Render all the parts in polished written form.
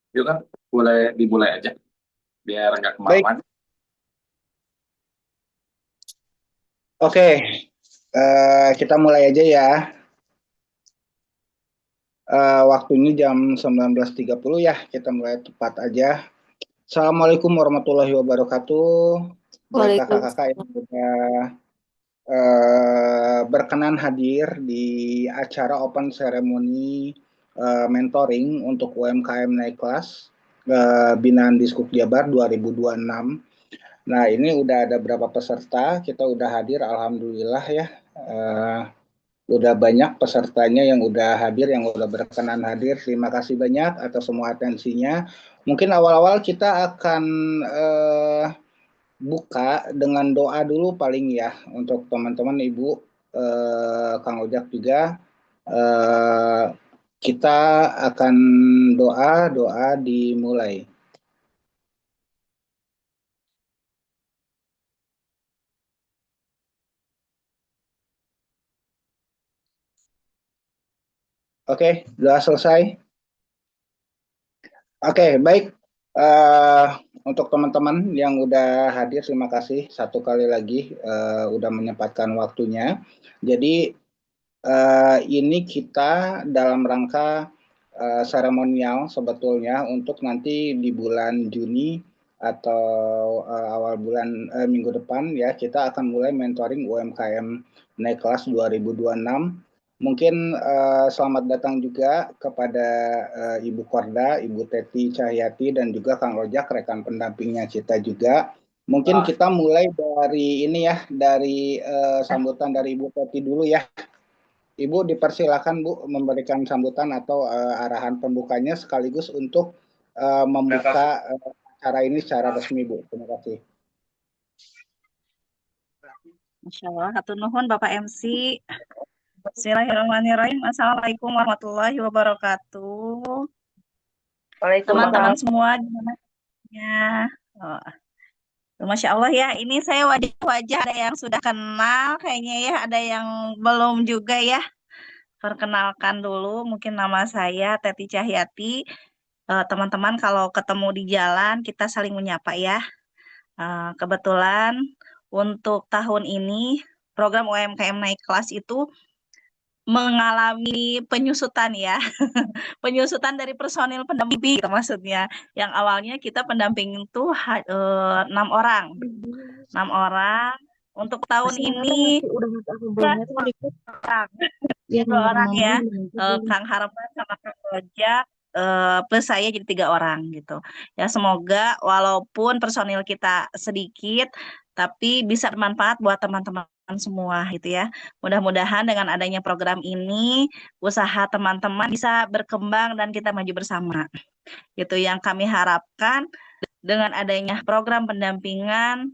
Yuk kan, boleh dimulai aja biar nggak Baik, kemalaman. oke. Kita mulai aja ya. Waktunya jam 19.30 ya. Kita mulai tepat aja. Assalamualaikum warahmatullahi wabarakatuh. Buat kakak-kakak yang Waalaikumsalam. sudah berkenan hadir di acara open ceremony mentoring untuk UMKM naik kelas binaan Diskup Jabar 2026. Nah, ini udah ada berapa peserta? Kita udah hadir, alhamdulillah ya. Eh, Udah banyak pesertanya yang udah hadir, yang udah berkenan hadir. Terima kasih banyak atas semua atensinya. Mungkin awal-awal kita akan eh, buka dengan doa dulu paling ya untuk teman-teman Ibu, Kang Ojak juga. Eh, Kita akan doa dimulai. Oke, doa selesai. Oke, baik. Eh, untuk teman-teman yang udah hadir, terima kasih satu kali lagi udah menyempatkan waktunya. Jadi ini kita dalam rangka seremonial sebetulnya untuk nanti di bulan Juni atau awal bulan minggu depan ya kita akan mulai mentoring UMKM naik kelas 2026. Mungkin selamat datang juga kepada Ibu Korda, Ibu Teti Cahyati dan juga Kang Rojak rekan pendampingnya kita juga. Mungkin kita mulai dari ini ya, dari sambutan dari Ibu Teti dulu ya. Ibu dipersilakan Bu memberikan sambutan atau arahan pembukanya sekaligus untuk membuka acara ini secara resmi Bu. Terima kasih. Masya Allah, hatur nuhun Bapak MC. Bismillahirrahmanirrahim. Assalamualaikum warahmatullahi wabarakatuh. Teman-teman Waalaikumsalam. semua gimana ya? Oh, Masya Allah ya, ini saya wajah-wajah ada yang sudah kenal kayaknya ya, ada yang belum juga ya. Perkenalkan dulu, mungkin nama saya Teti Cahyati. Teman-teman kalau ketemu di jalan kita saling menyapa ya. Kebetulan untuk tahun ini program UMKM naik kelas itu mengalami penyusutan ya, penyusutan dari personil pendamping gitu maksudnya. Yang awalnya kita pendamping itu 6 orang, 6 orang. Untuk tahun ini orang, Ya, 2 orang ya, namanya Kang Harapan sama Kang Ojak. Plus saya jadi 3 orang gitu. Ya semoga walaupun personil kita sedikit, tapi bisa bermanfaat buat teman-teman semua gitu ya. Mudah-mudahan dengan adanya program ini, usaha teman-teman bisa berkembang dan kita maju bersama. Itu yang kami harapkan dengan adanya program pendampingan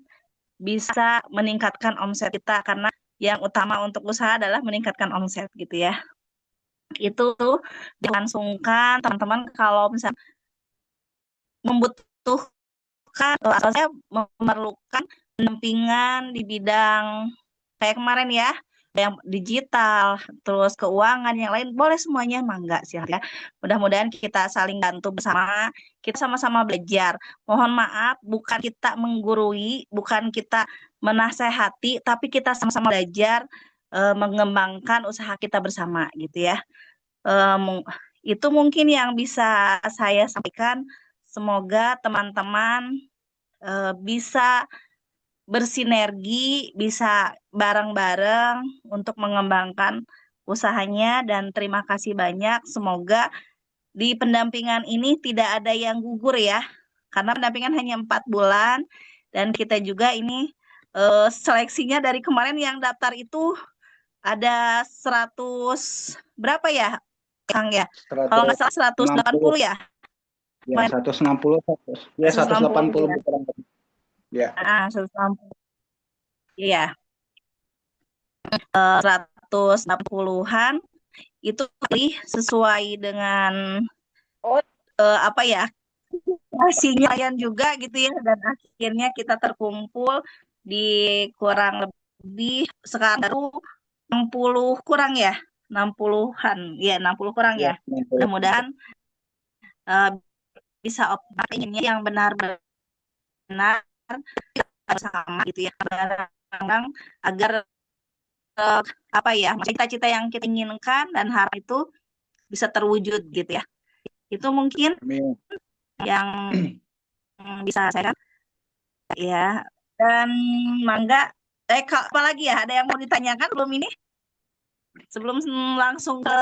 bisa meningkatkan omset kita karena yang utama untuk usaha adalah meningkatkan omset gitu ya. Itu tuh dilangsungkan teman-teman kalau misalnya membutuhkan atau saya memerlukan pendampingan di bidang kayak kemarin ya, ada yang digital, terus keuangan yang lain, boleh semuanya mangga sih ya. Mudah-mudahan kita saling bantu bersama, kita sama-sama belajar. Mohon maaf, bukan kita menggurui, bukan kita menasehati, tapi kita sama-sama belajar mengembangkan usaha kita bersama gitu ya. Eh, mung- itu mungkin yang bisa saya sampaikan. Semoga teman-teman bisa bersinergi, bisa bareng-bareng untuk mengembangkan usahanya dan terima kasih banyak. Semoga di pendampingan ini tidak ada yang gugur ya, karena pendampingan hanya 4 bulan dan kita juga ini seleksinya dari kemarin yang daftar itu ada 100 berapa ya, Kang ya? Kalau nggak salah 160 180 ya. ya, 160 ya, 160 180 ya. kurang lebih. Ya. 160. Iya, 180-an itu pilih sesuai dengan apa ya hasilnya yang juga gitu ya dan akhirnya kita terkumpul di kurang lebih sekarang baru 60 kurang ya 60-an ya 60 kurang Ya, ya 60. mudah-mudahan bisa optimal inginnya yang benar-benar sama gitu ya, barang agar apa ya, cita-cita yang kita inginkan dan harap itu bisa terwujud gitu ya. Itu mungkin Amin. yang bisa saya ya. Dan Mangga, apa lagi ya? Ada yang mau ditanyakan belum ini? Sebelum langsung ke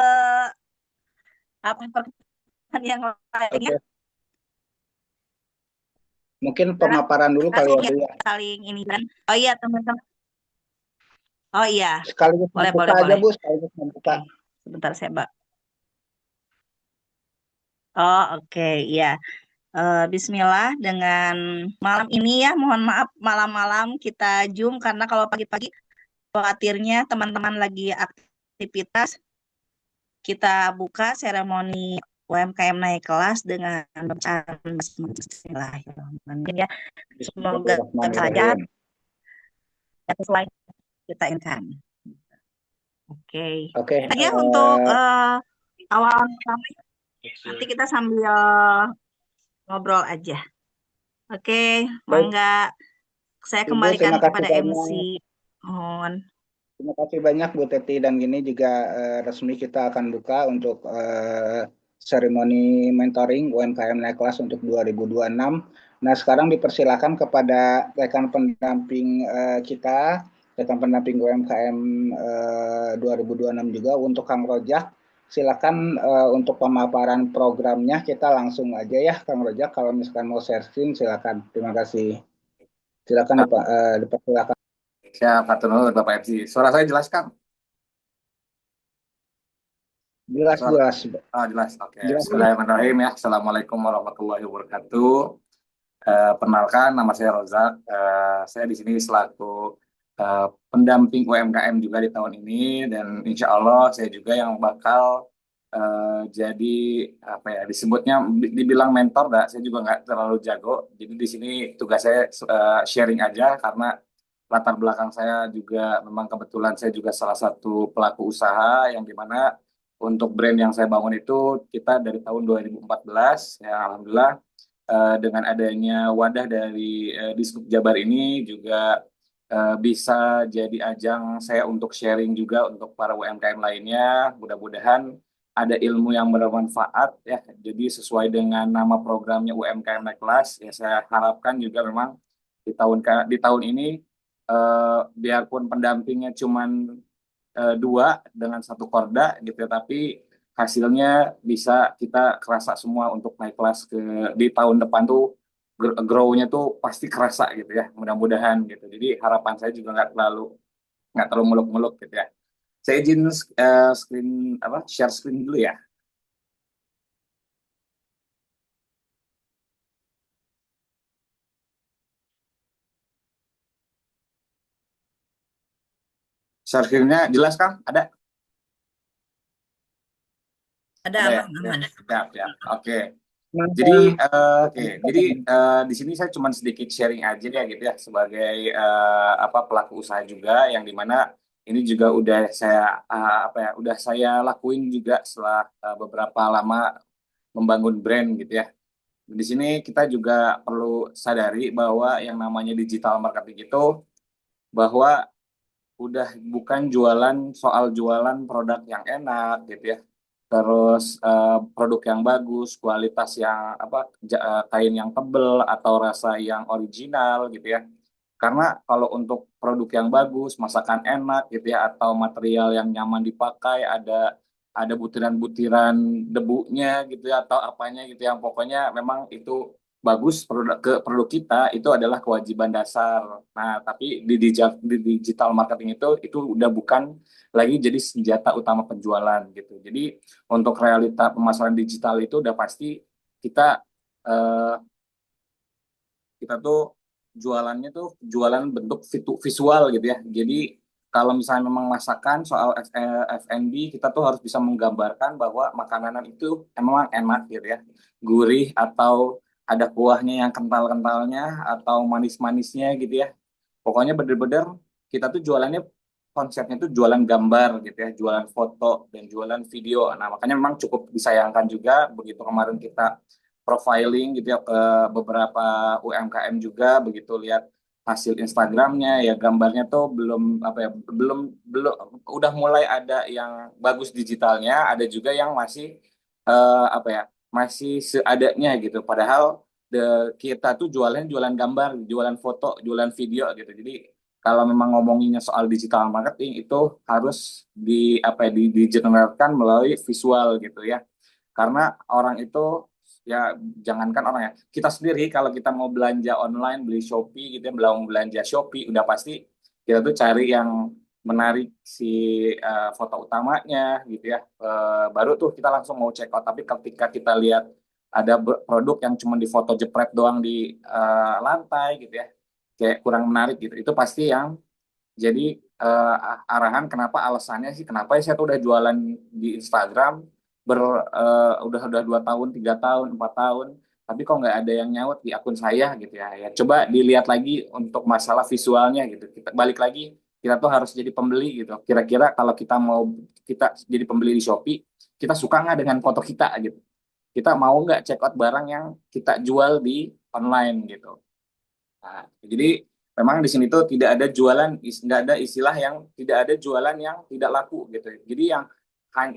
apa pertanyaan yang lainnya? Oke, mungkin Karena pemaparan dulu kali langsung ya, ya Bu ya. saling ini kan. Oh iya teman-teman. Oh iya, Sekaligus boleh membuka boleh aja, boleh. Bu, sekaligus membuka. Oke, sebentar saya Mbak. Oh oke, iya. Bismillah dengan malam ini ya, mohon maaf malam-malam kita Zoom karena kalau pagi-pagi khawatirnya teman-teman lagi aktivitas. Kita buka seremoni UMKM naik kelas dengan bacaan Bismillahirrahmanirrahim ya. Semoga bisa lancar Bismillahirrahmanirrahim. dan sesuai kita inginkan. Oke. Oke, Saja untuk awal pertama, nanti kita sambil ngobrol aja. Oke, baik, Mangga saya Ibu, kembalikan terima kasih kepada banyak. MC. Mohon. Terima kasih banyak Bu Teti, dan gini juga resmi kita akan buka untuk seremoni mentoring UMKM naik kelas untuk 2026. Nah, sekarang dipersilakan kepada rekan pendamping kita, rekan pendamping UMKM 2026 juga untuk Kang Rojak. Silakan untuk pemaparan programnya kita langsung aja ya, Kang Rojak. Kalau misalkan mau share screen, silakan. Terima kasih. Silakan dipersilakan. Siap, Pak Nur, Bapak MC. Suara saya jelas, Kang? Jelas, Suara, jelas, jelas. Oke. jelas. Bismillahirrahmanirrahim ya. Assalamualaikum warahmatullahi wabarakatuh. Perkenalkan, nama saya Rozak. Saya di sini selaku pendamping UMKM juga di tahun ini, dan insya Allah saya juga yang bakal jadi apa ya, disebutnya dibilang mentor, dah. Saya juga nggak terlalu jago. Jadi di sini tugas saya sharing aja, karena latar belakang saya juga memang kebetulan saya juga salah satu pelaku usaha, yang dimana untuk brand yang saya bangun itu kita dari tahun 2014 ya, alhamdulillah dengan adanya wadah dari Dishub Jabar ini juga bisa jadi ajang saya untuk sharing juga untuk para UMKM lainnya. Mudah-mudahan ada ilmu yang bermanfaat ya. Jadi sesuai dengan nama programnya UMKM Naik Kelas ya, saya harapkan juga memang di tahun ini biarpun pendampingnya cuman dua dengan satu korda gitu ya, tapi hasilnya bisa kita kerasa semua untuk naik kelas di tahun depan tuh, grow-nya tuh pasti kerasa gitu ya, mudah-mudahan gitu. Jadi harapan saya juga nggak terlalu muluk-muluk gitu ya. Saya izin screen apa share screen dulu ya. Share screen-nya jelas kan? Ada? Ada Ada ya? aman-aman. Siap, ya. Oke. Mantap. Jadi, di sini saya cuma sedikit sharing aja ya gitu ya, sebagai apa, pelaku usaha juga, yang dimana ini juga udah saya apa ya, udah saya lakuin juga setelah beberapa lama membangun brand gitu ya. Di sini kita juga perlu sadari bahwa yang namanya digital marketing itu, bahwa udah bukan jualan soal jualan produk yang enak gitu ya, terus produk yang bagus, kualitas yang apa, kain yang tebel atau rasa yang original gitu ya. Karena kalau untuk produk yang bagus, masakan enak gitu ya, atau material yang nyaman dipakai, ada butiran-butiran debunya gitu ya, atau apanya gitu, yang pokoknya memang itu bagus, produk kita itu adalah kewajiban dasar. Nah, tapi di digital marketing itu udah bukan lagi jadi senjata utama penjualan gitu. Jadi untuk realita pemasaran digital itu udah pasti kita eh, kita tuh jualannya tuh jualan bentuk visual gitu ya. Jadi kalau misalnya memang masakan soal F&B, kita tuh harus bisa menggambarkan bahwa makanan itu emang enak gitu ya, gurih, atau ada kuahnya yang kental-kentalnya atau manis-manisnya gitu ya. Pokoknya bener-bener kita tuh jualannya, konsepnya tuh jualan gambar gitu ya, jualan foto dan jualan video. Nah, makanya memang cukup disayangkan juga begitu kemarin kita profiling gitu ya ke beberapa UMKM juga, begitu lihat hasil Instagramnya ya gambarnya tuh belum apa ya, belum belum udah mulai ada yang bagus digitalnya, ada juga yang masih apa ya, masih seadanya gitu. Padahal kita tuh jualan jualan gambar, jualan foto, jualan video gitu. Jadi kalau memang ngomonginnya soal digital marketing itu harus di apa ya, digeneralkan melalui visual gitu ya. Karena orang itu ya, jangankan orang ya, kita sendiri kalau kita mau belanja online, beli Shopee gitu ya, belum belanja Shopee, udah pasti kita tuh cari yang menarik si foto utamanya gitu ya. Baru tuh kita langsung mau check out. Tapi ketika kita lihat ada produk yang cuma di foto jepret doang di lantai gitu ya, kayak kurang menarik gitu, itu pasti yang jadi arahan kenapa, alasannya sih kenapa ya saya tuh udah jualan di Instagram udah 2 tahun, 3 tahun, 4 tahun, tapi kok nggak ada yang nyaut di akun saya gitu ya. Ya coba dilihat lagi untuk masalah visualnya gitu. Kita balik lagi, kita tuh harus jadi pembeli gitu. Kira-kira kalau kita jadi pembeli di Shopee, kita suka nggak dengan foto kita gitu. Kita mau nggak check out barang yang kita jual di online gitu. Nah, jadi memang di sini tuh tidak ada jualan, nggak ada istilah yang tidak ada jualan yang tidak laku gitu. Jadi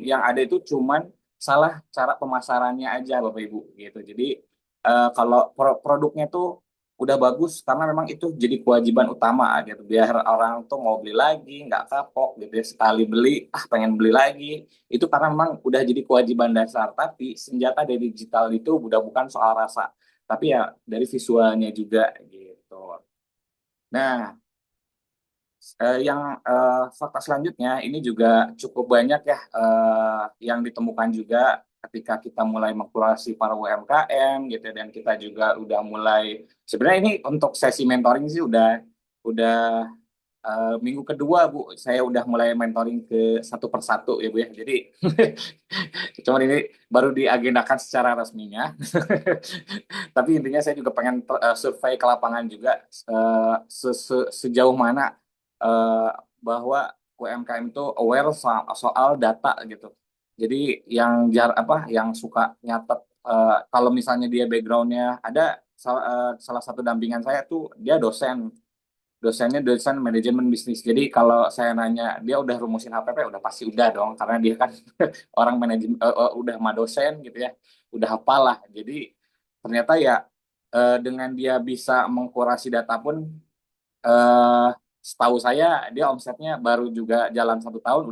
yang ada itu cuman salah cara pemasarannya aja Bapak Ibu gitu. Jadi kalau produknya tuh udah bagus, karena memang itu jadi kewajiban utama gitu. Biar orang tuh mau beli lagi, nggak kapok gitu ya. Sekali beli, pengen beli lagi. Itu karena memang udah jadi kewajiban dasar. Tapi senjata dari digital itu udah bukan soal rasa, tapi ya dari visualnya juga gitu. Nah, yang fakta selanjutnya ini juga cukup banyak ya yang ditemukan juga ketika kita mulai mengkurasi para UMKM gitu ya, dan kita juga udah mulai, sebenarnya ini untuk sesi mentoring sih udah minggu kedua Bu, saya udah mulai mentoring ke satu persatu ya Bu ya. Jadi cuman ini baru diagendakan secara resminya. Tapi intinya saya juga pengen survei ke lapangan juga, sejauh mana eh, bahwa UMKM itu aware soal data gitu. Jadi yang suka nyatet, kalau misalnya dia backgroundnya ada, salah satu dampingan saya tuh dia dosennya dosen manajemen bisnis. Jadi kalau saya nanya dia udah rumusin HPP, udah pasti udah dong, karena dia kan orang manajemen, udah mah dosen gitu ya, udah hafal lah. Jadi ternyata ya dengan dia bisa mengkurasi data pun, eh, setahu saya dia omsetnya baru juga jalan 1 tahun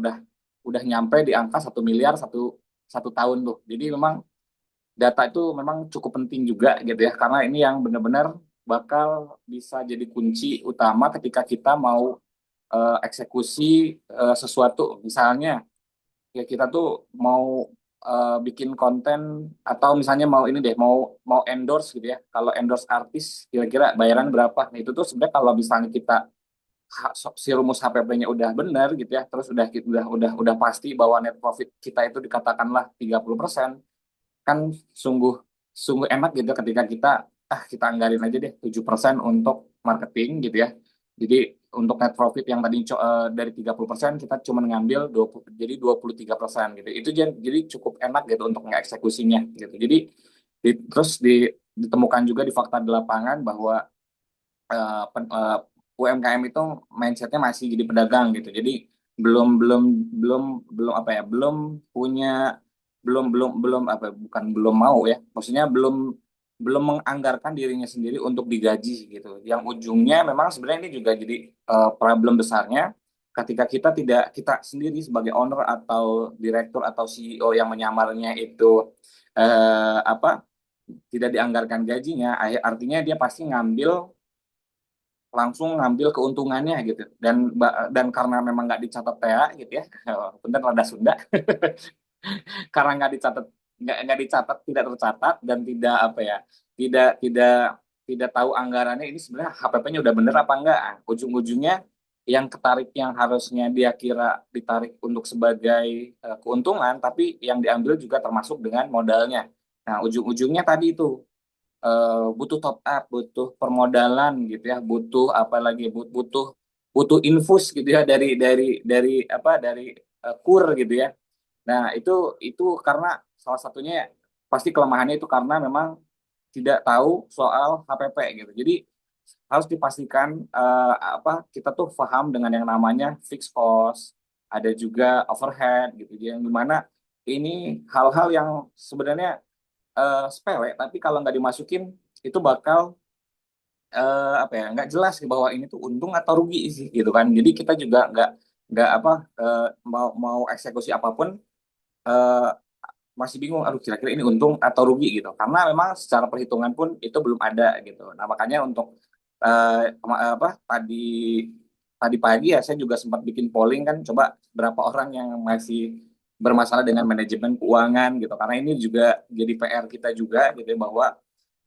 udah nyampe di angka 1 miliar satu tahun tuh. Jadi memang data itu memang cukup penting juga gitu ya, karena ini yang benar-benar bakal bisa jadi kunci utama ketika kita mau eksekusi sesuatu. Misalnya ya kita tuh mau bikin konten, atau misalnya mau ini deh, mau mau endorse gitu ya. Kalau endorse artis kira-kira bayaran berapa? Nah, itu tuh sebenarnya kalau misalnya kita si rumus HPP-nya udah benar gitu ya, terus udah pasti bahwa net profit kita itu dikatakanlah 30%, kan sungguh sungguh enak gitu ketika kita anggarin aja deh 7% untuk marketing gitu ya. Jadi untuk net profit yang tadi dari 30% kita cuma ngambil 20, jadi 23% gitu. Itu jadi cukup enak gitu untuk ngeksekusinya gitu. Jadi ditemukan juga di fakta di lapangan bahwa UMKM itu mindsetnya masih jadi pedagang gitu. Jadi belum belum belum belum apa ya, punya belum apa, bukan belum mau ya, maksudnya belum belum menganggarkan dirinya sendiri untuk digaji gitu. Yang ujungnya memang sebenarnya ini juga jadi problem besarnya ketika kita sendiri sebagai owner atau direktur atau CEO yang menyamarnya itu apa, tidak dianggarkan gajinya, artinya dia pasti langsung ngambil keuntungannya gitu. Dan karena memang nggak dicatat TA gitu ya, bener rada Sunda, karena nggak dicatat, tidak tercatat, dan tidak apa ya, tidak tidak tidak tahu anggarannya ini sebenarnya HPP-nya udah bener apa enggak. Ujung-ujungnya yang ketarik, yang harusnya dia kira ditarik untuk sebagai keuntungan, tapi yang diambil juga termasuk dengan modalnya. Nah, ujung-ujungnya tadi itu butuh top up, butuh permodalan gitu ya, butuh apa lagi, butuh butuh infus gitu ya, dari kur gitu ya. Nah, itu karena salah satunya pasti kelemahannya itu karena memang tidak tahu soal HPP gitu. Jadi harus dipastikan kita tuh paham dengan yang namanya fixed cost, ada juga overhead gitu, yang dimana ini hal-hal yang sebenarnya sepele, tapi kalau nggak dimasukin itu bakal nggak jelas bahwa ini tuh untung atau rugi sih gitu kan. Jadi kita juga nggak mau mau eksekusi apapun eh, masih bingung, aduh kira-kira ini untung atau rugi gitu, karena memang secara perhitungan pun itu belum ada gitu. Nah makanya untuk tadi tadi pagi ya saya juga sempat bikin polling kan, coba berapa orang yang masih bermasalah dengan manajemen keuangan gitu, karena ini juga jadi PR kita juga gitu ya, bahwa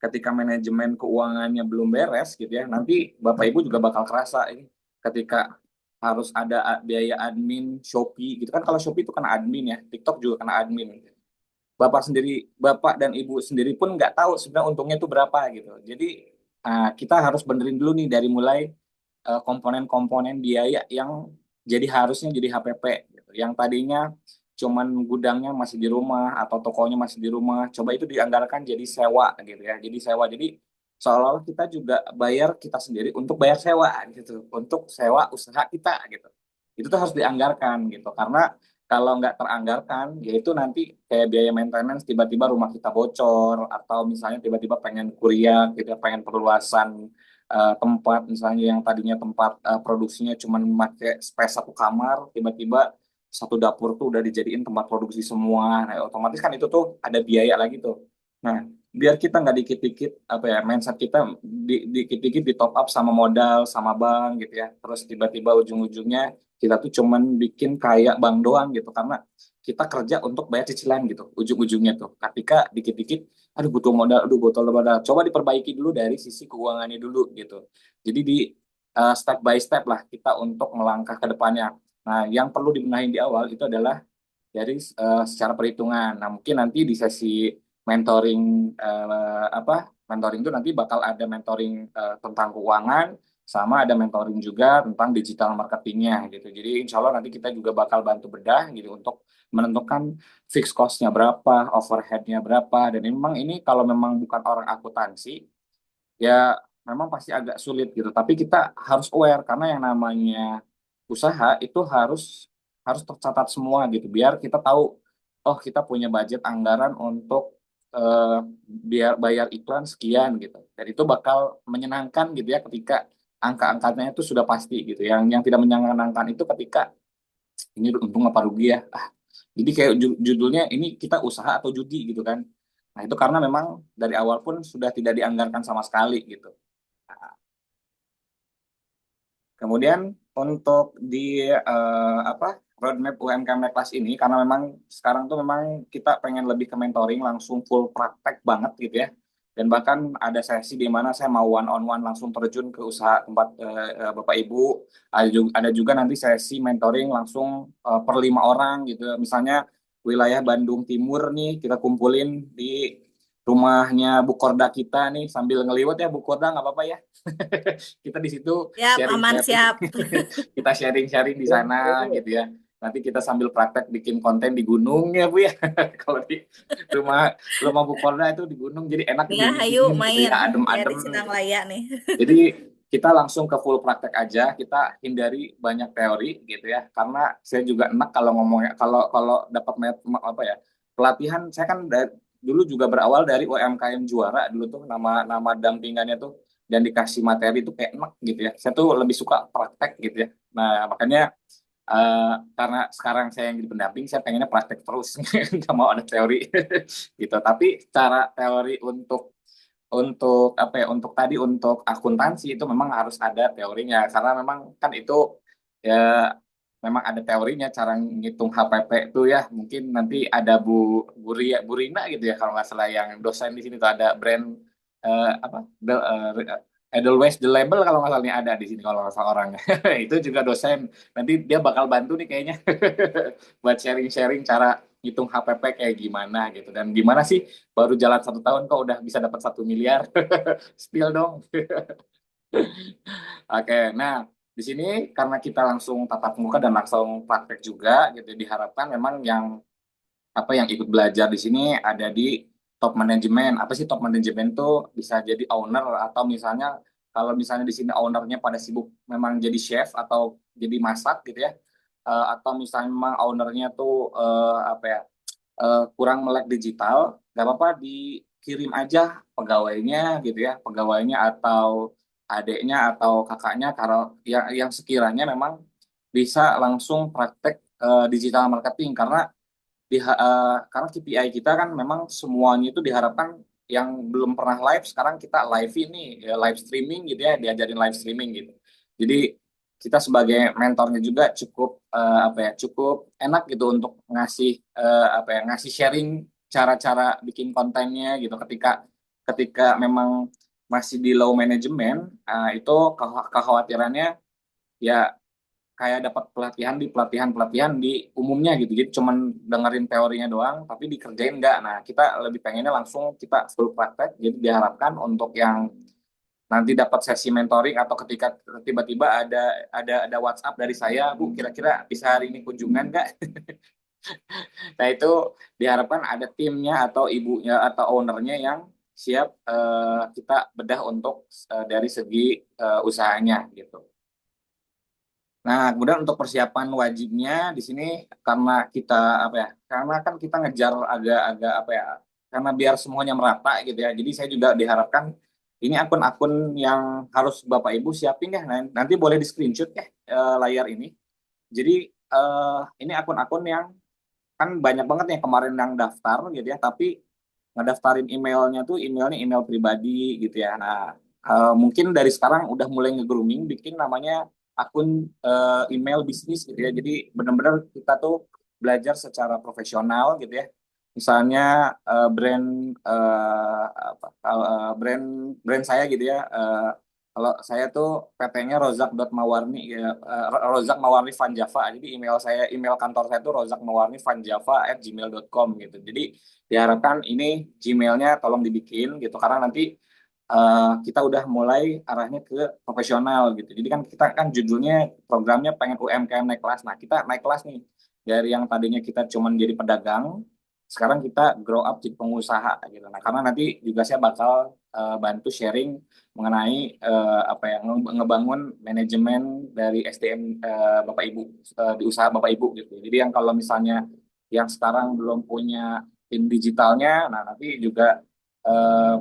ketika manajemen keuangannya belum beres gitu ya, nanti Bapak Ibu juga bakal kerasa ini ketika harus ada biaya admin Shopee gitu kan. Kalau Shopee itu kena admin ya, TikTok juga kena admin. Bapak dan Ibu sendiri pun nggak tahu sebenarnya untungnya itu berapa gitu. Jadi kita harus benerin dulu nih dari mulai komponen-komponen biaya yang jadi harusnya jadi HPP gitu. Yang tadinya cuman gudangnya masih di rumah atau tokonya masih di rumah, coba itu dianggarkan jadi sewa gitu ya. Jadi sewa. Jadi seolah-olah kita juga bayar kita sendiri untuk bayar sewa gitu, untuk sewa usaha kita gitu. Itu tuh harus dianggarkan gitu. Karena kalau nggak teranggarkan, yaitu nanti kayak biaya maintenance, tiba-tiba rumah kita bocor, atau misalnya tiba-tiba pengen kuliah, gitu, ya, pengen perluasan tempat, misalnya yang tadinya tempat produksinya cuma pakai space satu kamar, tiba-tiba satu dapur tuh udah dijadiin tempat produksi semua. Nah, otomatis kan itu tuh ada biaya lagi tuh. Nah, biar kita nggak dikit-dikit mindset kita dikit-dikit di top up sama modal sama bank gitu ya. Terus tiba-tiba ujung-ujungnya kita tuh cuman bikin kayak bank doang gitu, karena kita kerja untuk bayar cicilan gitu ujung-ujungnya tuh. Ketika dikit-dikit, aduh butuh modal, aduh butuh modal, coba diperbaiki dulu dari sisi keuangannya dulu gitu. Jadi di step by step lah kita untuk melangkah ke depannya. Nah, yang perlu dibenahi di awal itu adalah dari secara perhitungan. Nah, mungkin nanti di sesi mentoring mentoring itu nanti bakal ada mentoring tentang keuangan, sama ada mentoring juga tentang digital marketingnya gitu. Jadi insya Allah nanti kita juga bakal bantu bedah gitu untuk menentukan fixed cost-nya berapa, overhead-nya berapa. Dan memang ini kalau memang bukan orang akuntansi, ya memang pasti agak sulit gitu. Tapi kita harus aware karena yang namanya usaha itu harus harus tercatat semua gitu. Biar kita tahu, oh kita punya budget anggaran untuk eh, biar bayar iklan sekian gitu. Dan itu bakal menyenangkan gitu ya ketika angka-angkanya itu sudah pasti gitu. Yang tidak menyenangkan itu ketika ini untung apa rugi ya. Jadi kayak judulnya ini kita usaha atau judi gitu kan. Nah, itu karena memang dari awal pun sudah tidak dianggarkan sama sekali gitu. Kemudian untuk di roadmap UMKM kelas ini, karena memang sekarang tuh memang kita pengen lebih ke mentoring langsung full praktek banget gitu ya. Dan bahkan ada sesi di mana saya mau one on one langsung terjun ke usaha tempat Bapak Ibu. Ada juga nanti sesi mentoring langsung per 5 orang gitu. Misalnya wilayah Bandung Timur nih kita kumpulin di rumahnya Bu Korda kita nih, sambil ngeliwat ya Bu Korda, nggak apa-apa ya. Kita di situ Siap, aman, sharing-sharing, siap. kita sharing-sharing di sana gitu ya. Nanti kita sambil praktek bikin konten di gunung ya Bu ya. Kalau di rumah rumah Bu Korda itu di gunung, jadi enak Ya, ayo dingin-dingin gitu main ya, ya di adem-adem Cinang gitu. Laya nih. Jadi kita langsung ke full praktek aja, kita hindari banyak teori gitu ya. Karena saya juga enak kalau ngomongnya, kalau kalau dapat pelatihan. Saya kan dulu juga berawal dari UMKM juara dulu tuh, nama dampingannya tuh, dan dikasih materi tuh kayak enak gitu ya. Saya tuh lebih suka praktek gitu ya. Nah makanya karena sekarang saya yang jadi pendamping, saya pengennya praktek terus, nggak mau ada teori gitu. Tapi cara teori untuk untuk tadi untuk akuntansi itu memang harus ada teorinya, karena memang kan itu ya memang ada teorinya cara ngitung HPP itu ya. Mungkin nanti ada Bu Rina gitu ya kalau nggak salah, yang dosen di sini tuh, ada brand eh, apa Edelweiss the label kalau nggak salah, ini ada di sini kalau nggak salah orangnya. Itu juga dosen, nanti dia bakal bantu nih kayaknya buat sharing-sharing cara hitung HPP kayak gimana gitu, dan gimana sih baru jalan 1 tahun kok udah bisa dapat 1 miliar. Spill dong. Oke, nah di sini karena kita langsung tatap muka dan langsung praktek juga gitu, diharapkan memang yang yang ikut belajar di sini ada di top manajemen. Apa sih top manajemen tuh? Bisa jadi owner atau misalnya kalau misalnya di sini ownernya pada sibuk memang jadi chef atau jadi masak gitu ya. Atau misalnya memang ownernya tuh apa ya kurang melek digital, nggak apa-apa dikirim aja pegawainya gitu ya, pegawainya atau adiknya atau kakaknya kalau yang sekiranya memang bisa langsung praktek digital marketing karena KPI kita kan memang semuanya itu diharapkan yang belum pernah live sekarang kita live ini ya, live streaming gitu ya, diajarin live streaming gitu. Jadi kita sebagai mentornya juga cukup apa ya, cukup enak gitu untuk ngasih apa ya, ngasih sharing cara-cara bikin kontennya gitu ketika ketika memang masih di low management. Itu kekhawatirannya ya kayak dapat pelatihan di umumnya gitu. Jadi cuman dengerin teorinya doang, tapi dikerjain enggak. Nah, kita lebih pengennya langsung kita full praktek. Jadi diharapkan untuk yang nanti dapat sesi mentoring atau ketika tiba-tiba ada WhatsApp dari saya, Bu, kira-kira bisa hari ini kunjungan nggak? Nah, itu diharapkan ada timnya atau ibunya atau ownernya yang siap kita bedah untuk dari segi usahanya gitu. Nah, kemudian untuk persiapan wajibnya di sini karena kita apa ya? Karena kan kita ngejar agak-agak apa ya? Karena biar semuanya merata gitu ya. Jadi saya juga diharapkan ini akun-akun yang harus Bapak Ibu siapin ya. Nanti boleh di screenshot ya layar ini. Jadi ini akun-akun yang kan banyak banget yang kemarin yang daftar gitu ya. Tapi ngedaftarin emailnya tuh emailnya email pribadi gitu ya. Nah, mungkin dari sekarang udah mulai nge-grooming bikin namanya akun email bisnis gitu ya. Jadi benar-benar kita tuh belajar secara profesional gitu ya. Misalnya brand brand brand saya gitu ya. Kalau saya tuh PT-nya Rozak.Mawarni ya, Rozak Mawarni Van Java. Jadi email kantor saya tuh rozakmawarnivanjava@gmail.com gitu. Jadi diharapkan ini Gmailnya tolong dibikin gitu karena nanti kita udah mulai arahnya ke profesional gitu. Jadi kan kita kan judulnya programnya pengen UMKM naik kelas. Nah, kita naik kelas nih dari yang tadinya kita cuman jadi pedagang, sekarang kita grow up jadi pengusaha gitu. Nah, karena nanti juga saya bakal bantu sharing mengenai apa ya ngebangun manajemen dari SDM Bapak Ibu di usaha Bapak Ibu gitu. Jadi yang kalau misalnya yang sekarang belum punya tim digitalnya, nah nanti juga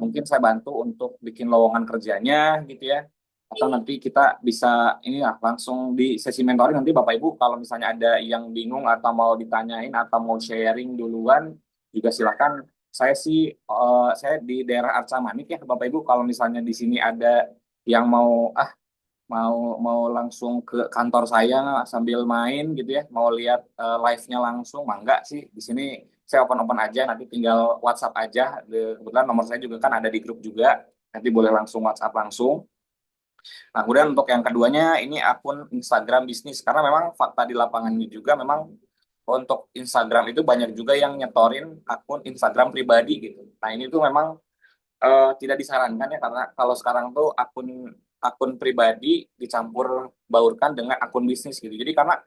mungkin saya bantu untuk bikin lowongan kerjanya gitu ya. Atau nanti kita bisa ini ya langsung di sesi mentoring nanti Bapak Ibu kalau misalnya ada yang bingung atau mau ditanyain atau mau sharing duluan juga silakan. Saya di daerah Arca Manik ya Bapak Ibu kalau misalnya di sini ada yang mau mau langsung ke kantor saya sambil main gitu ya, mau lihat live-nya langsung, mangga sih di sini saya open-open aja, nanti tinggal WhatsApp aja. Kebetulan nomor saya juga kan ada di grup juga, nanti boleh langsung WhatsApp langsung. Nah, kemudian untuk yang keduanya ini akun Instagram bisnis, karena memang fakta di lapangannya juga memang untuk Instagram itu banyak juga yang nyetorin akun Instagram pribadi gitu. Nah, ini tuh memang tidak disarankan ya karena kalau sekarang tuh akun akun pribadi dicampur baurkan dengan akun bisnis gitu. Jadi karena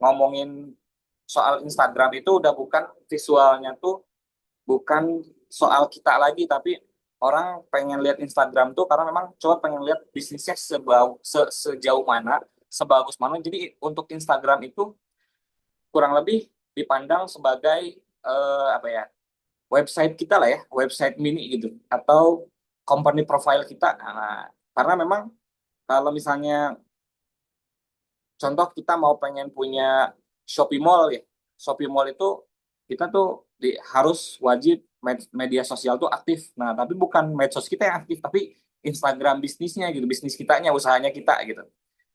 ngomongin soal Instagram itu udah bukan visualnya tuh bukan soal kita lagi tapi orang pengen lihat Instagram tuh karena memang coba pengen lihat bisnisnya sejauh mana, sebagus mana. Jadi untuk Instagram itu kurang lebih dipandang sebagai apa ya? Website kita lah ya, website mini gitu atau company profile kita. Nah, karena memang kalau misalnya contoh kita mau pengen punya Shopee Mall ya, Shopee Mall itu kita tuh harus wajib media sosial tuh aktif. Nah, tapi bukan medsos kita yang aktif, tapi Instagram bisnisnya gitu, bisnis kitanya, usahanya kita gitu.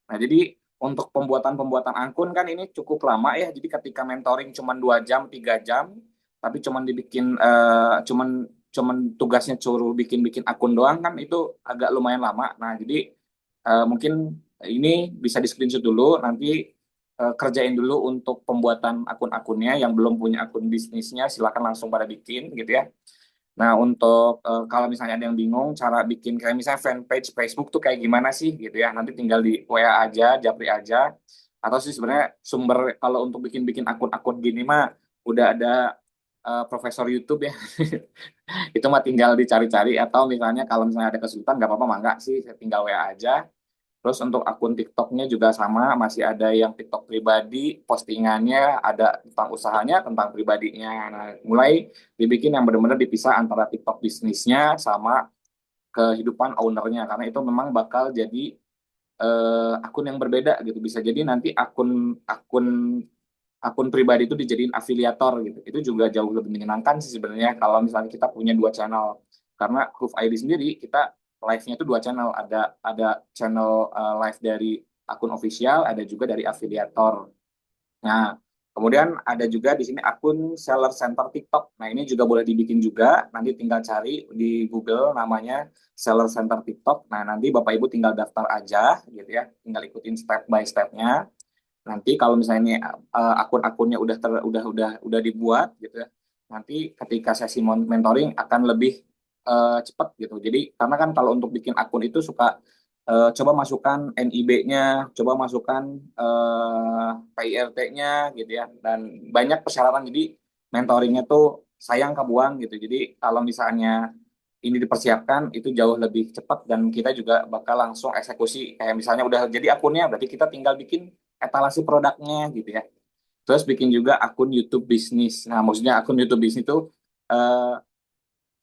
Nah, jadi untuk pembuatan akun kan ini cukup lama ya. Jadi ketika mentoring cuma 2 jam, 3 jam, tapi cuman dibikin cuman cuman tugasnya suruh bikin-bikin akun doang kan itu agak lumayan lama. Nah, jadi mungkin ini bisa di screenshot dulu, nanti kerjain dulu untuk pembuatan akun-akunnya yang belum punya akun bisnisnya silakan langsung pada bikin gitu ya. Nah, untuk kalau misalnya ada yang bingung cara bikin kayak misalnya fanpage Facebook tuh kayak gimana sih gitu ya. Nanti tinggal di WA aja, Japri aja. Atau sih sebenarnya sumber kalau untuk bikin-bikin akun-akun gini mah udah ada profesor YouTube ya. Itu mah tinggal dicari-cari, atau misalnya kalau misalnya ada kesulitan nggak apa-apa, mah nggak sih, tinggal WA aja. Terus untuk akun TikToknya juga sama, masih ada yang TikTok pribadi, postingannya ada tentang usahanya, tentang pribadinya. Nah, mulai dibikin yang benar-benar dipisah antara TikTok bisnisnya sama kehidupan ownernya, karena itu memang bakal jadi akun yang berbeda gitu. Bisa jadi nanti akun akun akun pribadi itu dijadiin afiliator gitu. Itu juga jauh lebih menyenangkan sih sebenarnya kalau misalnya kita punya dua channel. Karena Hoof ID sendiri kita live-nya itu dua channel. Ada channel live dari akun official, ada juga dari afiliator. Nah, kemudian ada juga di sini akun seller center TikTok. Nah, ini juga boleh dibikin juga. Nanti tinggal cari di Google namanya seller center TikTok. Nah, nanti Bapak Ibu tinggal daftar aja gitu ya. Tinggal ikutin step by step-nya. Nanti kalau misalnya ini akun-akunnya udah dibuat gitu ya. Nanti ketika sesi mentoring akan lebih cepat gitu. Jadi karena kan kalau untuk bikin akun itu suka coba masukkan NIB-nya, coba masukkan PIRT-nya gitu ya. Dan banyak persyaratan, jadi mentoringnya tuh sayang kebuang gitu. Jadi kalau misalnya ini dipersiapkan itu jauh lebih cepat, dan kita juga bakal langsung eksekusi. Kayak misalnya udah jadi akunnya, berarti kita tinggal bikin etalasi produknya gitu ya. Terus bikin juga akun YouTube bisnis. Nah, maksudnya akun YouTube bisnis itu eh,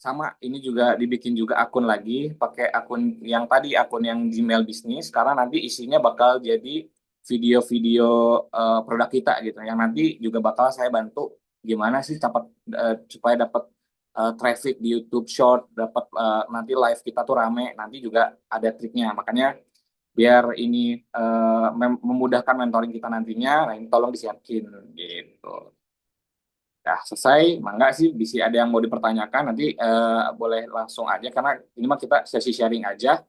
sama, ini juga dibikin juga akun lagi, pakai akun yang tadi, akun yang Gmail bisnis, karena nanti isinya bakal jadi video-video produk kita gitu. Yang nanti juga bakal saya bantu gimana sih cepat supaya dapat traffic di YouTube Short, dapat nanti live kita tuh rame. Nanti juga ada triknya. Makanya biar ini memudahkan mentoring kita nantinya, nah ini tolong disiapin gitu. Nah, selesai, mangga sih, bisa ada yang mau dipertanyakan, nanti boleh langsung aja, karena ini mah kita sesi sharing aja.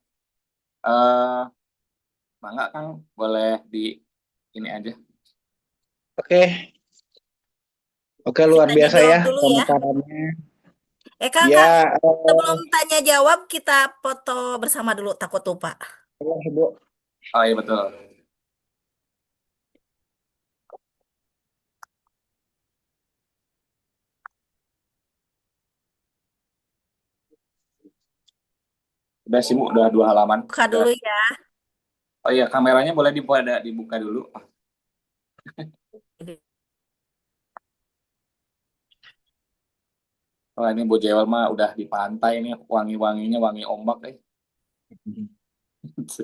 Eh mangga Kang, boleh di ini aja. Oke, oke, Kita luar biasa ya dijawab dulu ya. pemekarannya. Kang, Ya, sebelum tanya jawab, kita foto bersama dulu, takut lupa. boleh, Ibu. Oh iya betul. Udah sih, Bu, udah 2 halaman. Buka Udah. dulu ya. Oh iya, kameranya boleh dibuka dulu. Oh, ini Bu Jewel mah udah di pantai nih, wangi-wanginya wangi ombak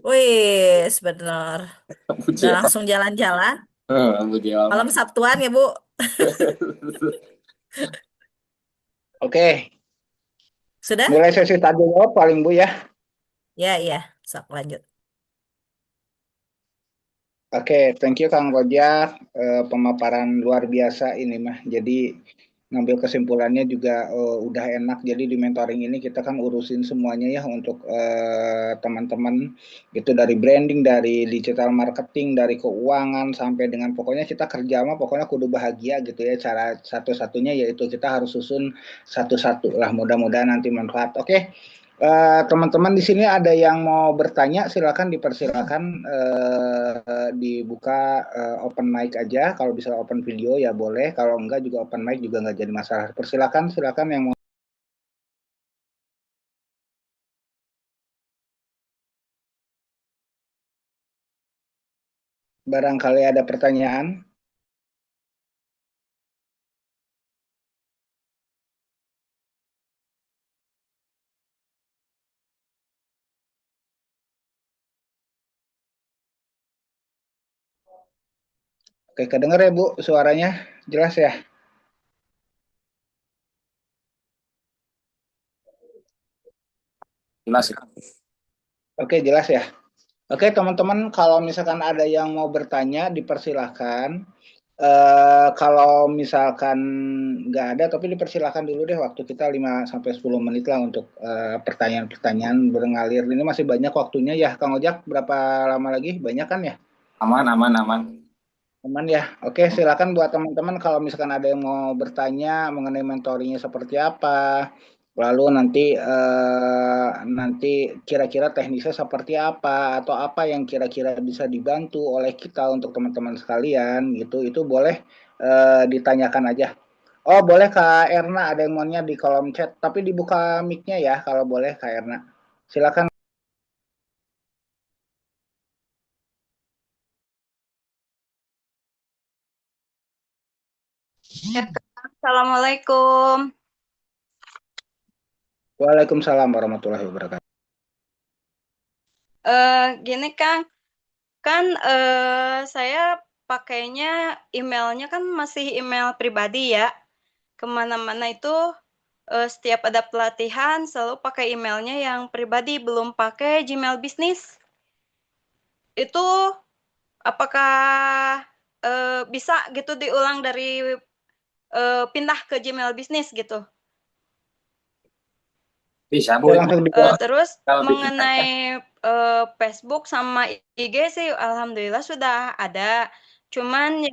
Wih, bener. Bu Udah Jewel. langsung jalan-jalan. Bu Jewel mah. Malam Sabtuan ya, Bu. Oke, Sudah? mulai sesi tanya jawab paling Bu ya. Ya, iya. Sok lanjut. Oke, thank you Kang Rojak. Pemaparan luar biasa ini mah. Jadi ngambil kesimpulannya juga udah enak. Jadi di mentoring ini kita kan urusin semuanya ya untuk teman-teman. Itu dari branding, dari digital marketing, dari keuangan, sampai dengan pokoknya kita kerja mah pokoknya kudu bahagia gitu ya. Cara satu-satunya yaitu kita harus susun satu-satu lah. Mudah-mudahan nanti manfaat. Oke. Teman-teman di sini ada yang mau bertanya, silakan dipersilakan dibuka open mic aja. Kalau bisa open video ya boleh, kalau enggak juga open mic juga enggak jadi masalah. Silakan yang mau. Barangkali ada pertanyaan. Oke, kedengar ya Bu, suaranya jelas ya? Jelas ya. Oke, jelas ya. Oke, teman-teman, kalau misalkan ada yang mau bertanya, dipersilahkan. Kalau misalkan nggak ada, tapi dipersilahkan dulu deh, waktu kita 5-10 menit lah untuk pertanyaan-pertanyaan mengalir. Ini masih banyak waktunya ya, Kang Ojak, berapa lama lagi? Banyak kan ya? Aman, aman, aman. Aman ya. Oke, silakan buat teman-teman kalau misalkan ada yang mau bertanya mengenai mentoringnya seperti apa, lalu nanti kira-kira teknisnya seperti apa, atau apa yang kira-kira bisa dibantu oleh kita untuk teman-teman sekalian gitu, itu boleh ditanyakan aja. Oh, boleh Kak Erna, ada yang maunya di kolom chat, tapi dibuka mic-nya ya kalau boleh Kak Erna. Silakan. Assalamualaikum. Waalaikumsalam warahmatullahi wabarakatuh. Gini Kang, kan saya pakainya emailnya kan masih email pribadi ya. Kemana-mana itu setiap ada pelatihan selalu pakai emailnya yang pribadi, belum pakai Gmail bisnis. Itu apakah bisa gitu diulang dari pindah ke Gmail bisnis gitu? Bisa Bu, Oke, itu langsung dijawab. Terus kalau bikin aja. mengenai Facebook sama IG sih alhamdulillah sudah ada. Cuman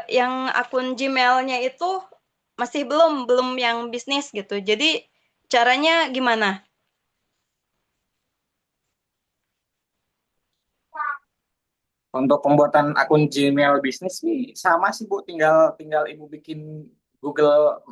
yang akun Gmail-nya itu masih belum yang bisnis gitu. Jadi caranya gimana? Untuk pembuatan akun Gmail bisnis sih sama sih Bu, tinggal tinggal Ibu bikin Google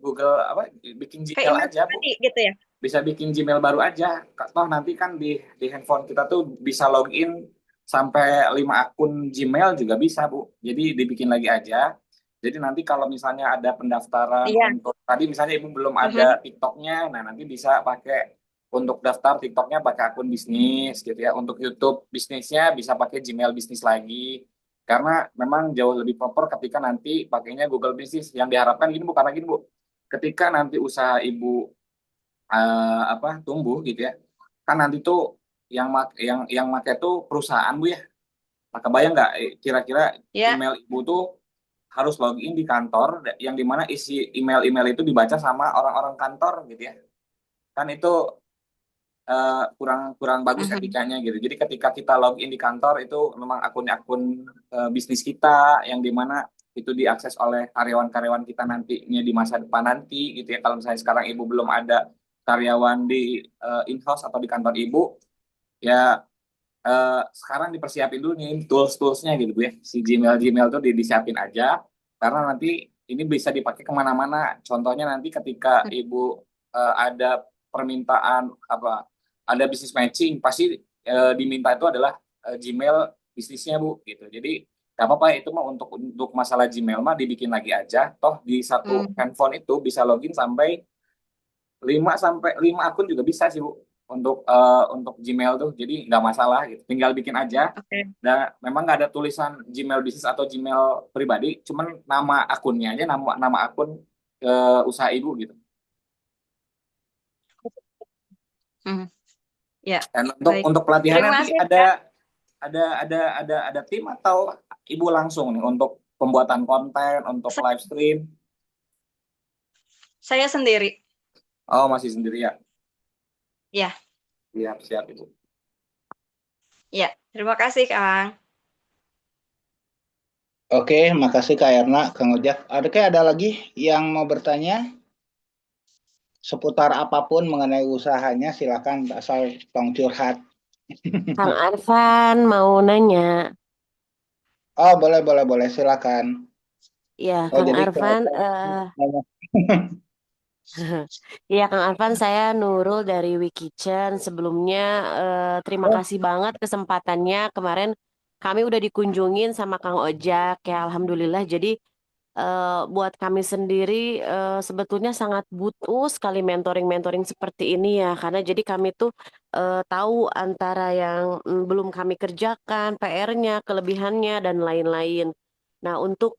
Google apa bikin Kayak Gmail email aja Bu. pribadi gitu ya? Bisa bikin Gmail baru aja. Toh nanti kan di handphone kita tuh bisa login sampai 5 akun Gmail juga bisa, Bu. Jadi dibikin lagi aja. Jadi nanti kalau misalnya ada pendaftaran Iya. untuk tadi misalnya Ibu belum Mhm. ada TikToknya, nah nanti bisa pakai untuk daftar TikToknya pakai akun bisnis gitu ya. Untuk YouTube bisnisnya bisa pakai Gmail bisnis lagi. Karena memang jauh lebih proper ketika nanti pakainya Google Bisnis. Yang diharapkan gini Bu, karena gini Bu, ketika nanti usaha Ibu tumbuh gitu ya kan nanti tuh yang make tuh perusahaan Bu ya. Nah, kebayang nggak kira-kira Ya. email Ibu tuh harus login di kantor yang dimana isi email-email itu dibaca sama orang-orang kantor gitu ya, kan itu kurang kurang bagus Mhm. etikanya gitu. Jadi ketika kita login di kantor itu memang akun-akun bisnis kita yang dimana itu diakses oleh karyawan-karyawan kita nantinya di masa depan nanti gitu ya. Kalau misalnya sekarang Ibu belum ada karyawan di in-house atau di kantor Ibu, ya sekarang dipersiapin dulu nih tools-toolsnya gitu Bu ya. Si Gmail tuh disiapin aja karena nanti ini bisa dipakai kemana-mana. Contohnya nanti ketika Ibu ada permintaan apa ada bisnis matching pasti diminta itu adalah Gmail bisnisnya Bu gitu. Jadi nggak apa-apa itu mah untuk masalah Gmail mah dibikin lagi aja. Toh di satu Hmm. handphone itu bisa login sampai 5 akun juga bisa sih Bu untuk Gmail tuh. Jadi nggak masalah gitu. Tinggal bikin aja. Oke. Dan memang nggak ada tulisan Gmail bisnis atau Gmail pribadi, cuman nama akunnya aja nama nama akun usaha Ibu gitu. Mhm. Ya, Dan untuk baik. untuk pelatihan Terima nanti kasih Kak. ada tim atau Ibu langsung nih untuk pembuatan konten, untuk live stream. Saya sendiri. Oh, masih sendiri ya? Ya, Siap, siap Ibu. ya. Terima kasih Kang. Oke, makasih Kak Erna, Kang Ojak. Ada lagi yang mau bertanya seputar apapun mengenai usahanya, silakan asal tong curhat. Kang Arfan mau nanya. Oh, boleh, silakan. Ya, Oh, Kang jadi Arfan, ya Kang Arfan, saya Nurul dari Wikitchen. Sebelumnya terima oh, kasih banget kesempatannya. Kemarin kami udah dikunjungin sama Kang Ojak. Ya, Alhamdulillah. Jadi buat kami sendiri sebetulnya sangat butuh sekali mentoring-mentoring seperti ini ya. Karena jadi kami tuh tahu antara yang belum kami kerjakan, PR-nya, kelebihannya, dan lain-lain. Nah, untuk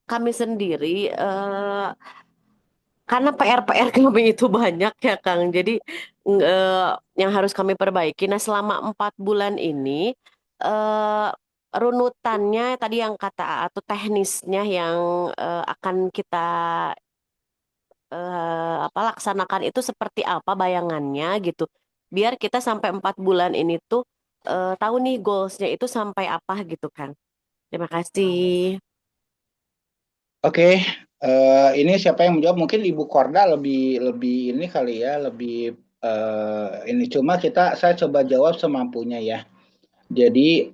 kami sendiri, karena PR-PR kami itu banyak ya, Kang. Jadi yang harus kami perbaiki. Nah, selama 4 bulan ini, eh, runutannya tadi yang kata atau teknisnya yang akan kita laksanakan itu seperti apa bayangannya gitu. Biar kita sampai 4 bulan ini tuh tahu nih goalsnya itu sampai apa gitu, Kang. Terima kasih. oke. Ini siapa yang menjawab? Mungkin Ibu Korda lebih lebih ini kali ya, lebih ini. Cuma saya coba jawab semampunya ya. Jadi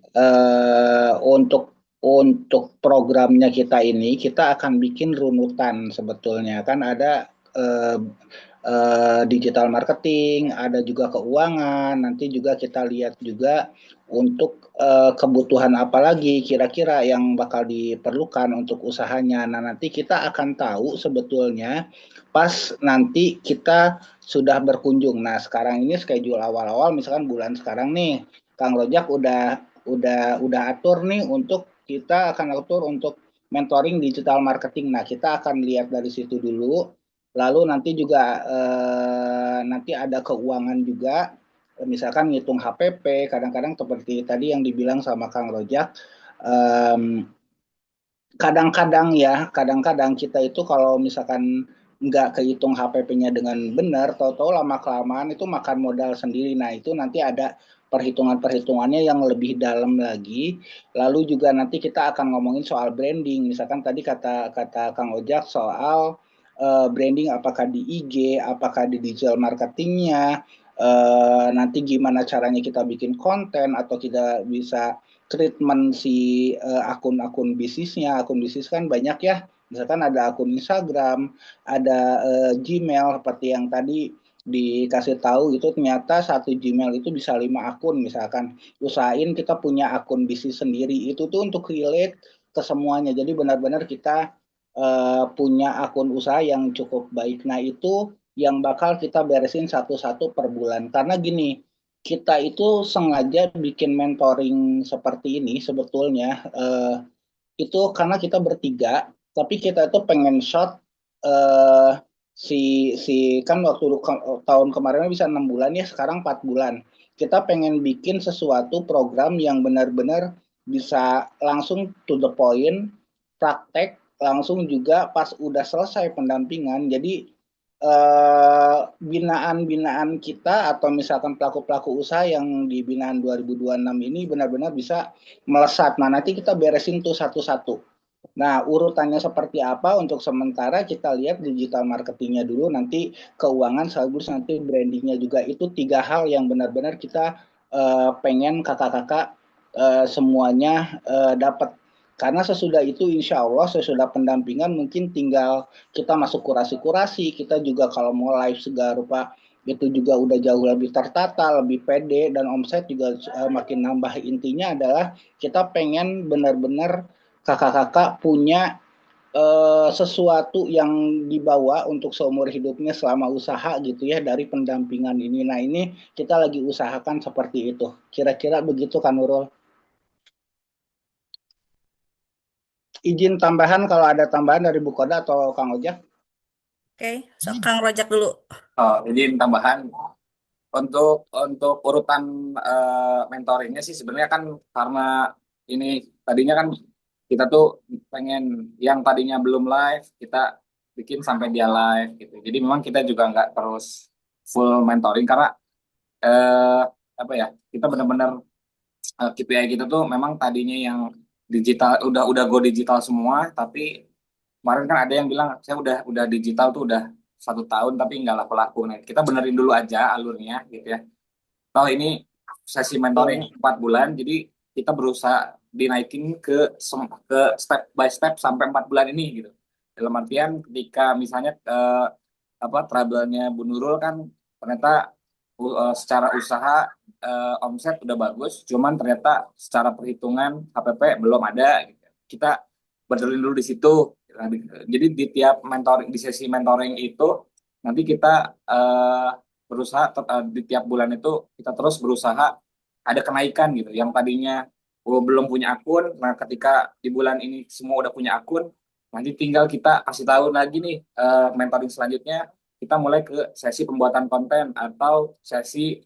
untuk untuk programnya kita ini, kita akan bikin runutan sebetulnya. Kan ada digital marketing, ada juga keuangan, nanti juga kita lihat juga untuk kebutuhan apa lagi kira-kira yang bakal diperlukan untuk usahanya. Nah, nanti kita akan tahu sebetulnya pas nanti kita sudah berkunjung. Nah, sekarang ini schedule awal-awal, misalkan bulan sekarang nih, Kang Rojak udah atur nih untuk kita akan atur untuk mentoring digital marketing. Nah, kita akan lihat dari situ dulu. Lalu nanti juga nanti ada keuangan juga. Misalkan ngitung HPP, kadang-kadang seperti tadi yang dibilang sama Kang Rojak, kadang-kadang kita itu kalau misalkan nggak kehitung HPP-nya dengan benar, tahu-tahu lama-kelamaan itu makan modal sendiri. Nah, itu nanti ada perhitungan-perhitungannya yang lebih dalam lagi. Lalu juga nanti kita akan ngomongin soal branding. Misalkan tadi kata Kang Ojak soal branding, apakah di IG, apakah di digital marketingnya, nanti gimana caranya kita bikin konten atau kita bisa treatment si akun-akun bisnisnya. Akun bisnis kan banyak ya. Misalkan ada akun Instagram, ada Gmail seperti yang tadi dikasih tahu itu ternyata satu Gmail itu bisa 5 akun misalkan. Usahain kita punya akun bisnis sendiri. Itu tuh untuk relate ke semuanya. Jadi benar-benar kita punya akun usaha yang cukup baik. Nah, itu yang bakal kita beresin satu-satu per bulan. Karena gini, kita itu sengaja bikin mentoring seperti ini sebetulnya itu karena kita bertiga, tapi kita itu pengen shot si kan waktu tahun kemarin bisa 6 bulan ya, sekarang 4 bulan. Kita pengen bikin sesuatu program yang benar-benar bisa langsung to the point, praktek langsung juga pas udah selesai pendampingan. Jadi binaan-binaan kita atau misalkan pelaku-pelaku usaha yang di binaan 2026 ini benar-benar bisa melesat. Nah, nanti kita beresin tuh satu-satu. Nah, urutannya seperti apa untuk sementara kita lihat digital marketingnya dulu, nanti keuangan sekaligus nanti brandingnya juga. Itu 3 hal yang benar-benar kita pengen kakak-kakak semuanya dapat. Karena sesudah itu insya Allah sesudah pendampingan mungkin tinggal kita masuk kurasi-kurasi, kita juga kalau mau live segala rupa itu juga udah jauh lebih tertata, lebih pede, dan omset juga makin nambah. Intinya adalah kita pengen benar-benar kakak-kakak punya sesuatu yang dibawa untuk seumur hidupnya selama usaha gitu ya dari pendampingan ini. Nah, ini kita lagi usahakan seperti itu. Kira-kira begitu kan Nurul? Izin tambahan kalau ada tambahan dari Bu Koda atau Kang Ojak. Oke, so Kang Rojak dulu. Izin tambahan untuk urutan mentoringnya sih sebenarnya kan karena ini tadinya kan kita tuh pengen yang tadinya belum live kita bikin sampai dia live gitu. Jadi memang kita juga nggak terus full mentoring karena apa ya, kita benar-benar KPI kita tuh memang tadinya yang digital udah go digital semua, tapi kemarin kan ada yang bilang saya udah digital tuh udah 1 tahun tapi nggak laku-laku. Nah, kita benerin dulu aja alurnya gitu ya. Toh ini sesi mentoring 4 bulan, jadi kita berusaha dinaikin ke step by step sampai 4 bulan ini gitu. Dalam artian ketika misalnya trouble-nya Bu Nurul kan ternyata secara usaha omset udah bagus, cuman ternyata secara perhitungan HPP belum ada. Gitu. Kita benerin dulu di situ. Jadi di tiap mentoring, di sesi mentoring itu nanti kita berusaha di tiap bulan itu kita terus berusaha ada kenaikan gitu. Yang tadinya belum punya akun, nah ketika di bulan ini semua udah punya akun, nanti tinggal kita kasih tahu lagi nih mentoring selanjutnya kita mulai ke sesi pembuatan konten atau sesi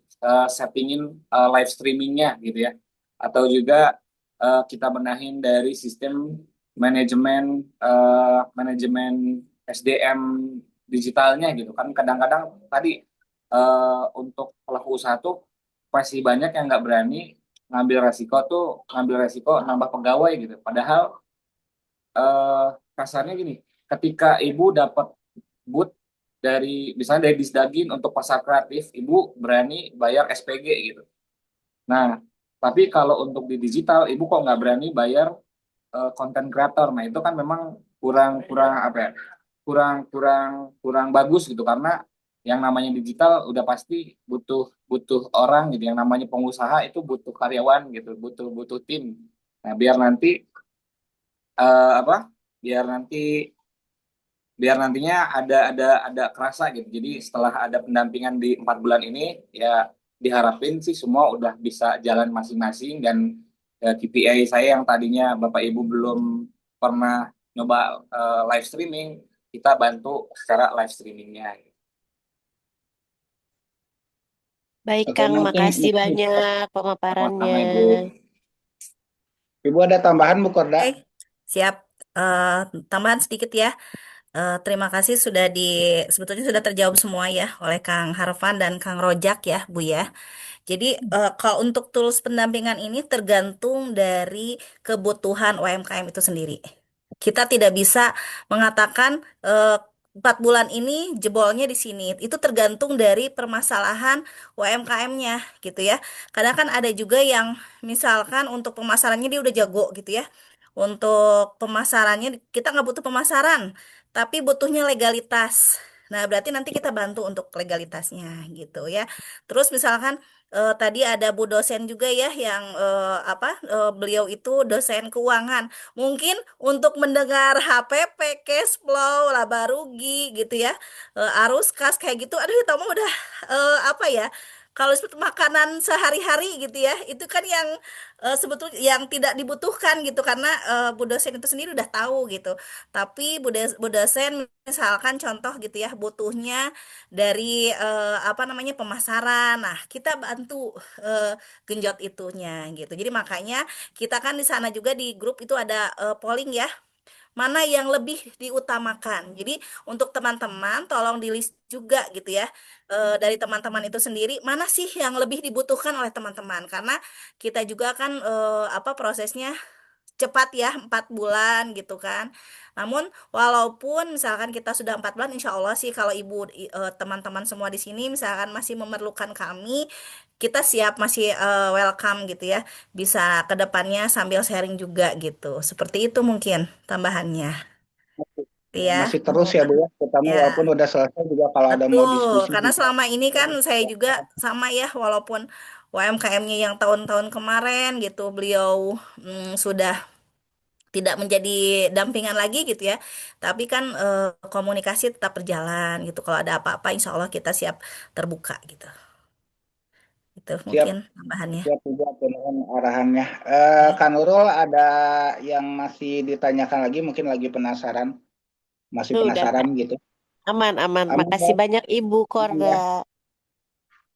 settingin live streamingnya gitu ya, atau juga kita benahin dari sistem manajemen SDM digitalnya gitu kan. Kadang-kadang tadi untuk pelaku usaha tuh masih banyak yang nggak berani ngambil resiko nambah pegawai gitu. Padahal kasarnya gini, ketika ibu dapat booth dari misalnya dari Disdagin untuk pasar kreatif, ibu berani bayar SPG gitu. Nah, tapi kalau untuk di digital, ibu kok nggak berani bayar konten kreator. Nah, itu kan memang kurang kurang apa ya? Kurang kurang kurang bagus gitu karena yang namanya digital udah pasti butuh butuh orang gitu. Yang namanya pengusaha itu butuh karyawan gitu, butuh butuh tim. Nah, apa? Biar nanti biar nantinya ada kerasa gitu. Jadi setelah ada pendampingan di 4 bulan ini, ya diharapin sih semua udah bisa jalan masing-masing dan KPI saya yang tadinya Bapak Ibu belum pernah nyoba live streaming, kita bantu secara live streamingnya. Baik, Oke, Kang, mungkin makasih banyak pemaparannya. Sama-sama Ibu. Ibu ada tambahan Bu Korda? Oke, siap. Eh, Tambahan sedikit ya. Terima kasih sebetulnya sudah terjawab semua ya oleh Kang Harfan dan Kang Rojak ya, Bu ya. Jadi kalau untuk tools pendampingan ini tergantung dari kebutuhan UMKM itu sendiri. Kita tidak bisa mengatakan 4 bulan ini jebolnya di sini. Itu tergantung dari permasalahan UMKM-nya gitu ya. Kadang kan ada juga yang misalkan untuk pemasarannya dia udah jago gitu ya. Untuk pemasarannya kita nggak butuh pemasaran, tapi butuhnya legalitas. Nah, berarti nanti kita bantu untuk legalitasnya gitu ya. Terus misalkan tadi ada Bu dosen juga ya yang beliau itu dosen keuangan. Mungkin untuk mendengar HPP, cash flow, laba rugi gitu ya, arus kas kayak gitu. Aduh, itu mah udah apa ya? Kalau seperti makanan sehari-hari gitu ya, itu kan yang sebetulnya yang tidak dibutuhkan gitu karena Bu dosen itu sendiri udah tahu gitu. Tapi Bu dosen misalkan contoh gitu ya, butuhnya dari apa namanya pemasaran. Nah, kita bantu eh, genjot itunya gitu. Jadi makanya kita kan di sana juga di grup itu ada polling ya, mana yang lebih diutamakan. Jadi untuk teman-teman tolong di list juga gitu ya, dari teman-teman itu sendiri mana sih yang lebih dibutuhkan oleh teman-teman karena kita juga kan prosesnya cepat ya 4 bulan gitu kan. Namun walaupun misalkan kita sudah 4 bulan, insya Allah sih kalau teman-teman semua di sini misalkan masih memerlukan kami, kita siap masih welcome gitu ya. Bisa ke depannya sambil sharing juga gitu. Seperti itu mungkin tambahannya. Ya, Masih terus ya Bu ya, terutama ya. walaupun udah selesai juga kalau ada mau Betul, diskusi karena juga. selama ini kan saya juga sama ya, walaupun UMKM-nya yang tahun-tahun kemarin gitu, beliau sudah tidak menjadi dampingan lagi gitu ya. Tapi kan komunikasi tetap berjalan gitu. Kalau ada apa-apa, insya Allah kita siap terbuka gitu. Itu Siap, mungkin tambahannya. siap juga dengan arahannya. Ya. Kak Nurul ada yang masih ditanyakan lagi, mungkin lagi penasaran, masih Udah, penasaran Kak. gitu. Aman, aman. Aman Makasih ya? banyak Ibu Aman Korda. ya?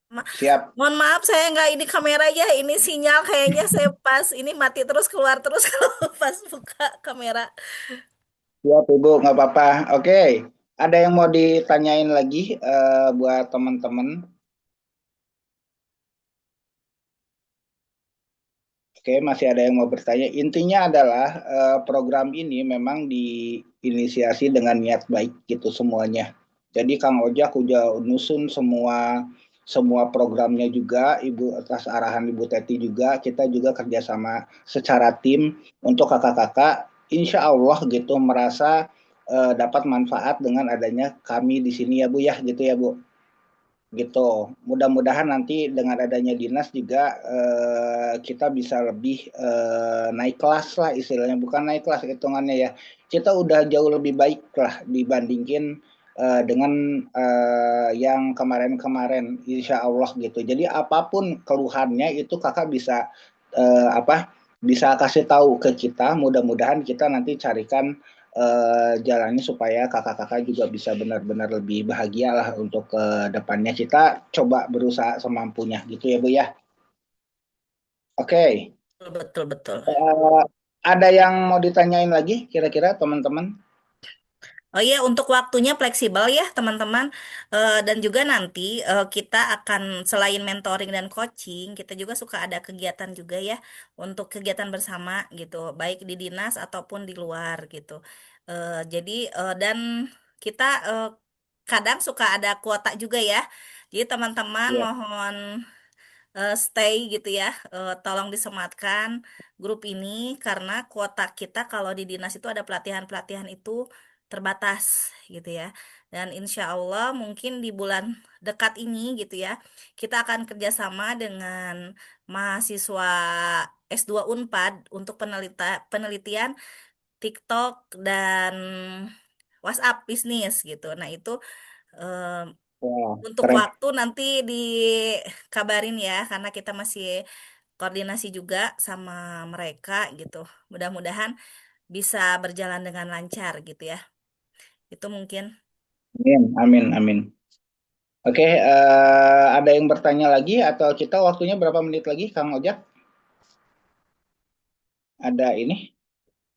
Ma- Siap, Mohon maaf saya nggak ini kamera ya. Ini sinyal kayaknya saya pas ini mati terus keluar terus kalau pas buka kamera. siap Ibu, nggak apa-apa. Oke, ada yang mau ditanyain lagi buat teman-teman? Oke, masih ada yang mau bertanya. Intinya adalah program ini memang diinisiasi dengan niat baik gitu semuanya. Jadi Kang Ojak udah nusun semua programnya juga, Ibu atas arahan Ibu Teti juga, kita juga kerjasama secara tim untuk kakak-kakak, insya Allah gitu merasa dapat manfaat dengan adanya kami di sini ya Bu ya, gitu ya Bu gitu. Mudah-mudahan nanti dengan adanya dinas juga kita bisa lebih naik kelas lah istilahnya, bukan naik kelas hitungannya ya. Kita udah jauh lebih baik lah dibandingin dengan yang kemarin-kemarin, insya Allah gitu. Jadi apapun keluhannya itu kakak bisa bisa kasih tahu ke kita. Mudah-mudahan kita nanti carikan jalannya supaya kakak-kakak juga bisa benar-benar lebih bahagia lah untuk ke depannya. Kita coba berusaha semampunya gitu ya Bu ya. Oke, Betul, betul, betul. ada yang mau ditanyain lagi kira-kira teman-teman? Oh iya, untuk waktunya fleksibel ya teman-teman. Dan juga nanti kita akan selain mentoring dan coaching, kita juga suka ada kegiatan juga ya untuk kegiatan bersama gitu, baik di dinas ataupun di luar gitu. Jadi dan kita kadang suka ada kuota juga ya. Jadi teman-teman Iya. mohon stay gitu ya. Tolong disematkan grup ini karena kuota kita kalau di dinas itu ada pelatihan-pelatihan itu terbatas gitu ya. Dan insya Allah mungkin di bulan dekat ini gitu ya, kita akan kerjasama dengan mahasiswa S2 Unpad untuk penelitian TikTok dan WhatsApp bisnis gitu. Nah itu eh, Wah, untuk keren. waktu nanti dikabarin ya, karena kita masih koordinasi juga sama mereka gitu. Mudah-mudahan bisa berjalan dengan lancar gitu ya. Itu mungkin. Amin, amin, amin. Oke, ada yang bertanya lagi atau kita waktunya berapa menit lagi, Kang Ojak? Ada ini,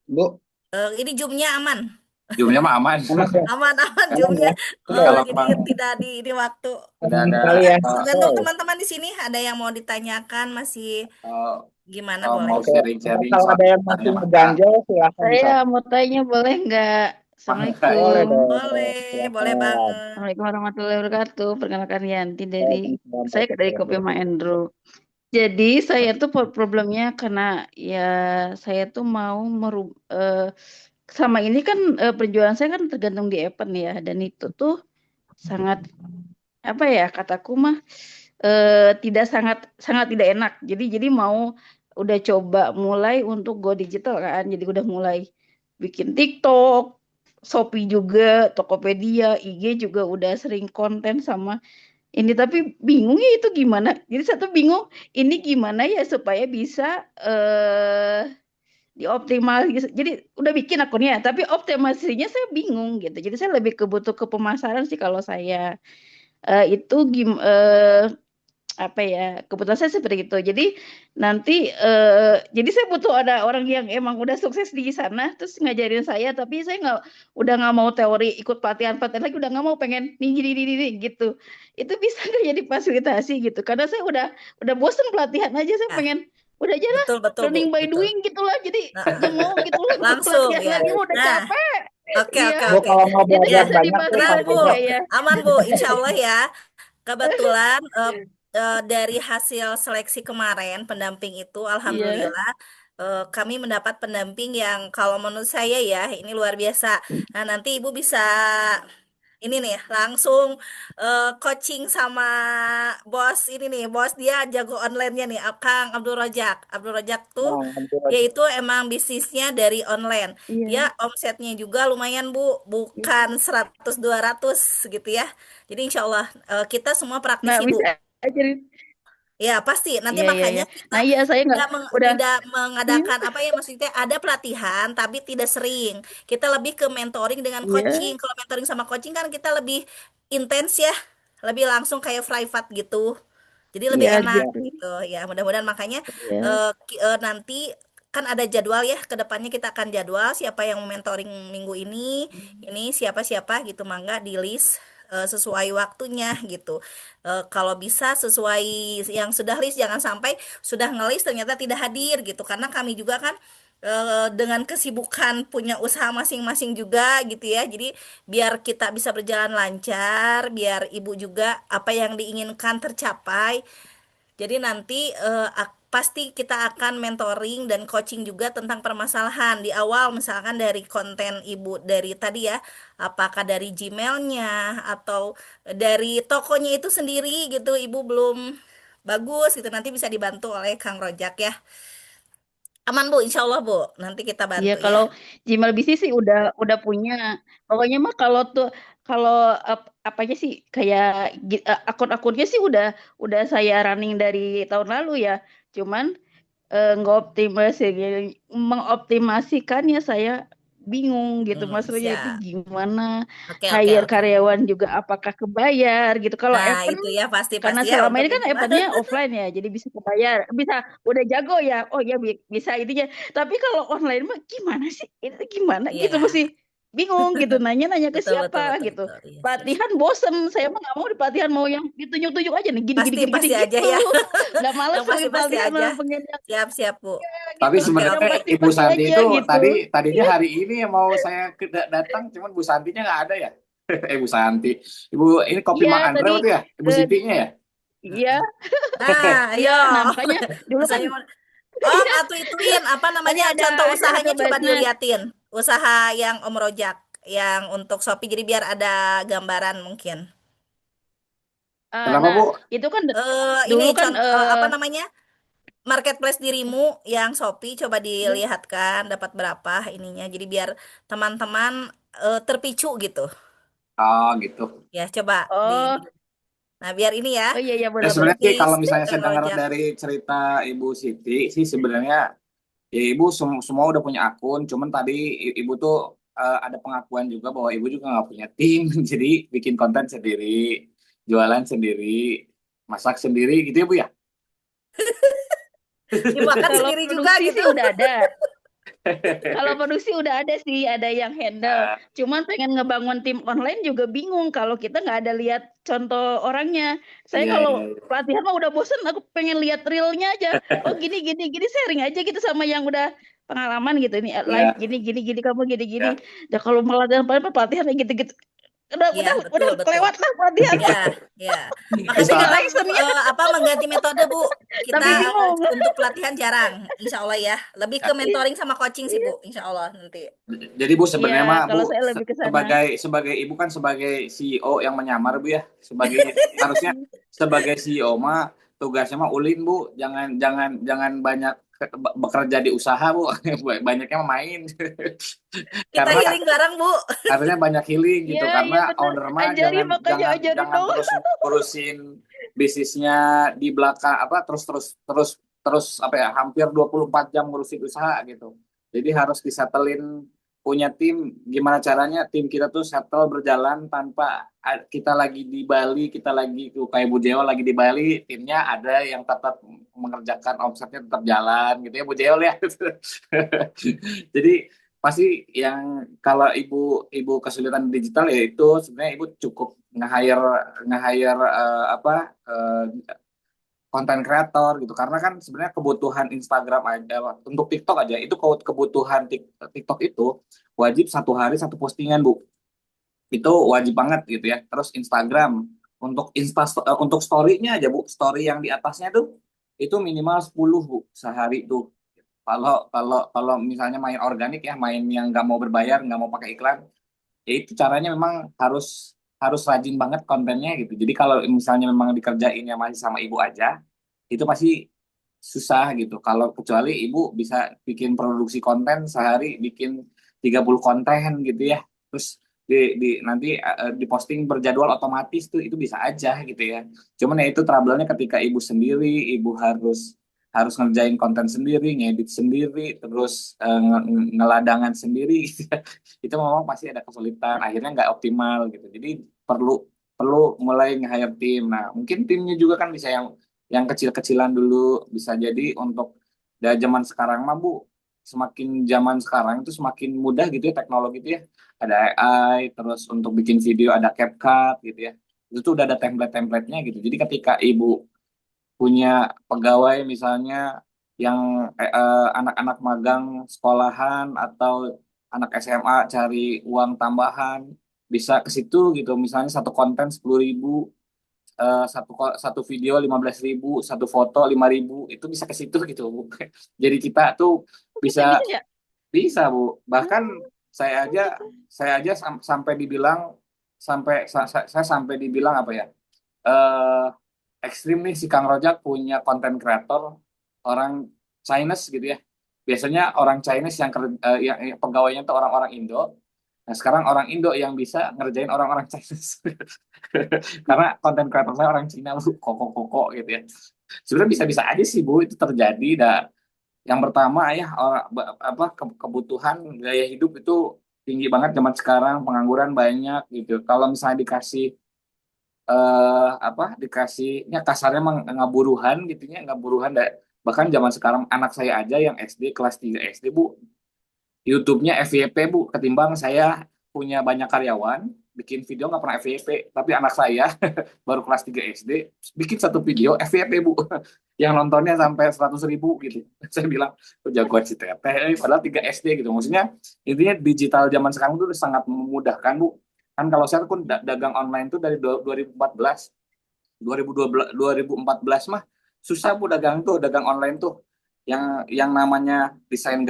Bu? Ini Zoom-nya aman. Zoom-nya mah aman. Aman ya? Aman-aman Aman Zoom-nya. ya? Sudah Kalau Jadi memang tidak di waktu. udah aman ada sekali ya. Tergantung Oke. teman-teman di sini ada yang mau ditanyakan masih eh, gimana kalau boleh. mau Oke, sharing-sharing kalau soal ada yang masih tanya Mas Kak. ngeganjel, silahkan Saya Kak. mau tanya boleh nggak? Boleh Assalamualaikum. dong, Boleh silahkan. banget. Assalamualaikum warahmatullahi wabarakatuh. Perkenalkan Yanti Waalaikumsalam saya dari warahmatullahi Kopi Ma wabarakatuh. Andrew. Jadi saya tuh problemnya karena ya saya tuh mau sama ini kan penjualan saya kan tergantung di Appen ya, dan itu tuh sangat apa ya, kataku mah tidak sangat sangat tidak enak. Jadi mau udah coba mulai untuk go digital kan. Jadi udah mulai bikin TikTok, Shopee juga, Tokopedia, IG juga udah sering konten sama ini, tapi bingung ya itu gimana. Jadi satu bingung ini gimana ya supaya bisa dioptimal. Jadi udah bikin akunnya, tapi optimasinya saya bingung gitu. Jadi saya lebih kebutuh ke pemasaran sih kalau saya. Itu apa ya, kebetulan saya seperti itu. Jadi nanti jadi saya butuh ada orang yang emang udah sukses di sana terus ngajarin saya, tapi saya udah nggak mau teori ikut pelatihan lagi, udah nggak mau, pengen nih gini gini gini gitu. Itu bisa nggak jadi fasilitasi gitu, karena saya udah bosen pelatihan aja, saya Ya, pengen udah aja lah betul Bu, learning by betul. doing gitulah, jadi Nah, nggak mau gitu loh ikut langsung pelatihan ya. lagi, udah Nah, capek. oke Iya, oke Bu, oke. kalau mau jadi Ya, belajar bisa banyak tuh tenang difasilitasi Bu, nggak ya? aman Bu, insya Allah ya. Kebetulan dari hasil seleksi kemarin pendamping itu, Iya, alhamdulillah kami mendapat pendamping yang kalau menurut saya ya ini luar biasa. Nah nanti Ibu bisa ini nih langsung coaching sama bos ini nih, bos dia jago online-nya nih, Kang Abdul Rojak. Abdul Rojak tuh nah, dia itu emang bisnisnya dari online. Dia iya, omsetnya juga lumayan Bu, bukan 100-200 gitu ya. Jadi insya Allah kita semua nah praktisi Bu. bisa ajarin. Ya pasti. Nanti Iya, iya, makanya iya. kita Nah, iya saya nggak udah tidak iya, mengadakan apa ya, maksudnya ada pelatihan tapi tidak sering. Kita lebih ke mentoring dengan iya, coaching. Kalau mentoring sama coaching kan kita lebih intens ya, lebih langsung kayak private gitu. Jadi lebih iya enak gitu. gitu ya. Mudah-mudahan makanya Iya, nanti kan ada jadwal ya, ke depannya kita akan jadwal siapa yang mau mentoring minggu ini siapa-siapa gitu, mangga di list sesuai waktunya gitu. Kalau bisa sesuai yang sudah list, jangan sampai sudah ngelis ternyata tidak hadir gitu, karena kami juga kan dengan kesibukan punya usaha masing-masing juga gitu ya. Jadi biar kita bisa berjalan lancar, biar ibu juga apa yang diinginkan tercapai. Jadi nanti pasti kita akan mentoring dan coaching juga tentang permasalahan di awal, misalkan dari konten ibu dari tadi ya, apakah dari Gmailnya atau dari tokonya itu sendiri gitu, ibu belum bagus gitu, nanti bisa dibantu oleh Kang Rojak ya. Aman Bu, insya Allah Bu, nanti kita iya bantu ya. kalau Gmail bisnis sih udah punya. Pokoknya mah kalau tuh kalau apanya sih kayak akun-akunnya sih udah saya running dari tahun lalu ya. Cuman mengoptimasikannya saya bingung gitu, maksudnya itu Siap. gimana, Oke, oke, hire oke. karyawan juga apakah kebayar gitu. Kalau Nah, Appen itu ya pasti karena pasti ya selama untuk ini kan itulah. Appennya offline ya, jadi bisa kebayar, bisa udah jago ya, oh ya bisa ininya. Tapi kalau online mah gimana sih? Itu gimana gitu, Iya, mesti bingung gitu, nanya-nanya ke betul betul siapa betul gitu. betul. Iya, siap, siap. Pelatihan bosen, saya mah nggak mau di pelatihan, mau yang ditunjuk-tunjuk aja nih, gini gini Pasti gini gini pasti aja gitu. ya. Udah males Yang lagi pasti-pasti pelatihan, aja. pengen yang Siap-siap, Bu. gitu, Tapi Oke, yang sebenarnya oke. Ibu pasti-pasti Santi aja itu gitu. tadinya hari ini yang mau saya datang, cuman Bu Santinya nggak ada ya. Bu Santi, Ibu ini kopi Iya Mang Andre tadi waktu ya, Ibu eh, Sitinya ya. Iya, Nah, iya. Nah, ayo. makanya dulu kan Misalnya, oh, ituin apa tadi namanya ada contoh acara usahanya coba pembahasnya. diliatin. Usaha yang Om Rojak yang untuk Shopee jadi biar ada gambaran mungkin. Kenapa Nah, Bu? itu kan Ini dulu kan apa namanya? Marketplace dirimu yang Shopee coba dilihatkan dapat berapa ininya. Jadi biar teman-teman terpicu gitu. Oh gitu. Ya, coba di oh Nah, biar ini ya, oh iya iya Ya benar-benar. sebenarnya sih please kalau misalnya Kang saya dengar Rojak. dari cerita Ibu Siti sih sebenarnya ya ibu semua udah punya akun, cuman tadi ibu tuh ada pengakuan juga bahwa ibu juga nggak punya tim, jadi bikin konten sendiri, jualan sendiri, masak sendiri gitu ya Bu ya. Dimakan Kalau sendiri juga produksi gitu. sih udah ada. Kalau produksi udah ada sih, ada yang handle. Ah, Cuman pengen ngebangun tim online juga bingung kalau kita nggak ada lihat contoh orangnya. Saya iya kalau iya. pelatihan mah udah bosen, aku pengen lihat realnya aja. Oh gini gini gini sharing aja gitu sama yang udah pengalaman gitu ini live Iya gini gini gini kamu gini gini. ya. Dan kalau pelatihan pelatihan kayak gitu gitu Ya, udah betul betul. kelewat lah pelatihan. Ya, ya. Makasih Bisa Bikin karena actionnya apa mengganti metode, Bu. Kita tapi bingung. untuk pelatihan jarang, insya Allah ya. Lebih ke Iya, mentoring sama coaching sih, iya. Bu, insya Allah nanti. Jadi Bu Iya, sebenarnya mah kalau Bu saya lebih ke sana. sebagai ibu kan sebagai CEO yang menyamar Bu ya, sebagai harusnya sebagai CEO mah tugasnya mah ulin Bu, jangan jangan jangan banyak bekerja di usaha Bu, banyaknya mah main. Kita Karena healing bareng, Bu. harusnya banyak healing Iya, gitu iya karena bener. owner mah Ajarin jangan makanya jangan ajarin jangan dong. terus ngurusin bisnisnya di belakang apa terus terus terus terus apa ya hampir 24 jam ngurusin usaha gitu. Jadi harus disetelin punya tim gimana caranya tim kita tuh settle berjalan tanpa kita lagi di Bali, kita lagi tuh kayak Bu Jeo lagi di Bali, timnya ada yang tetap mengerjakan omsetnya tetap jalan gitu ya Bu Jeo ya. Jadi pasti yang kalau ibu ibu kesulitan digital ya itu sebenarnya ibu cukup nge-hire nge-hire apa konten kreator gitu karena kan sebenarnya kebutuhan Instagram aja untuk TikTok aja itu kebutuhan TikTok itu wajib satu hari satu postingan Bu itu wajib banget gitu ya terus Instagram untuk story-nya aja Bu story yang di atasnya tuh itu minimal 10 Bu sehari tuh kalau misalnya main organik ya, main yang nggak mau berbayar, nggak mau pakai iklan, ya itu caranya memang harus harus rajin banget kontennya gitu. Jadi kalau misalnya memang dikerjainnya masih sama ibu aja, itu pasti susah gitu. Kalau kecuali ibu bisa bikin produksi konten sehari bikin 30 konten gitu ya. Terus nanti diposting berjadwal otomatis tuh itu bisa aja gitu ya. Cuman ya itu trouble-nya ketika ibu sendiri, ibu harus harus ngerjain konten sendiri, ngedit sendiri, terus ngeladangan sendiri gitu ya. Itu memang pasti ada kesulitan, akhirnya nggak optimal gitu. Jadi perlu perlu mulai nge-hire tim. Nah, mungkin timnya juga kan bisa yang kecil-kecilan dulu bisa jadi untuk dari zaman sekarang mah Bu semakin zaman sekarang itu semakin mudah gitu ya teknologi itu ya ada AI terus untuk bikin video ada CapCut gitu ya itu tuh udah ada template-templatenya gitu jadi ketika ibu punya pegawai misalnya yang anak-anak magang sekolahan atau anak SMA cari uang tambahan bisa ke situ gitu misalnya satu konten 10.000 satu video 15.000 satu foto 5.000 itu bisa ke situ gitu Bu. Jadi kita tuh Bisa bisa gitu ya? bisa Bu bahkan Oh, saya oh aja gitu. sampai dibilang saya sampai dibilang apa ya eh ekstrim nih si Kang Rojak punya konten kreator orang Chinese gitu ya biasanya orang Chinese yang pegawainya tuh orang-orang Indo. Nah, sekarang orang Indo yang bisa ngerjain orang-orang Chinese. Karena konten kreator saya orang Cina, Bu, koko-koko gitu ya. Sebenarnya bisa-bisa aja sih, Bu, itu terjadi. Yang pertama ya, kebutuhan gaya hidup itu tinggi banget zaman sekarang, pengangguran banyak gitu. Kalau misalnya dikasihnya kasarnya emang ngaburuhan gitu ya, ngaburuhan. Bahkan zaman sekarang anak saya aja yang SD, kelas 3 SD, Bu, YouTube-nya FYP Bu, ketimbang saya punya banyak karyawan, bikin video nggak pernah FYP, tapi anak saya baru kelas 3 SD, bikin satu video FYP Bu, yang nontonnya sampai 100.000 gitu. Saya bilang, oh, jagoan si Teteh, padahal 3 SD gitu. Maksudnya, intinya digital zaman sekarang itu sangat memudahkan Bu. Kan kalau saya pun dagang online itu dari 2014, 2012 2014 mah susah Bu dagang tuh, dagang online tuh. Yang namanya desain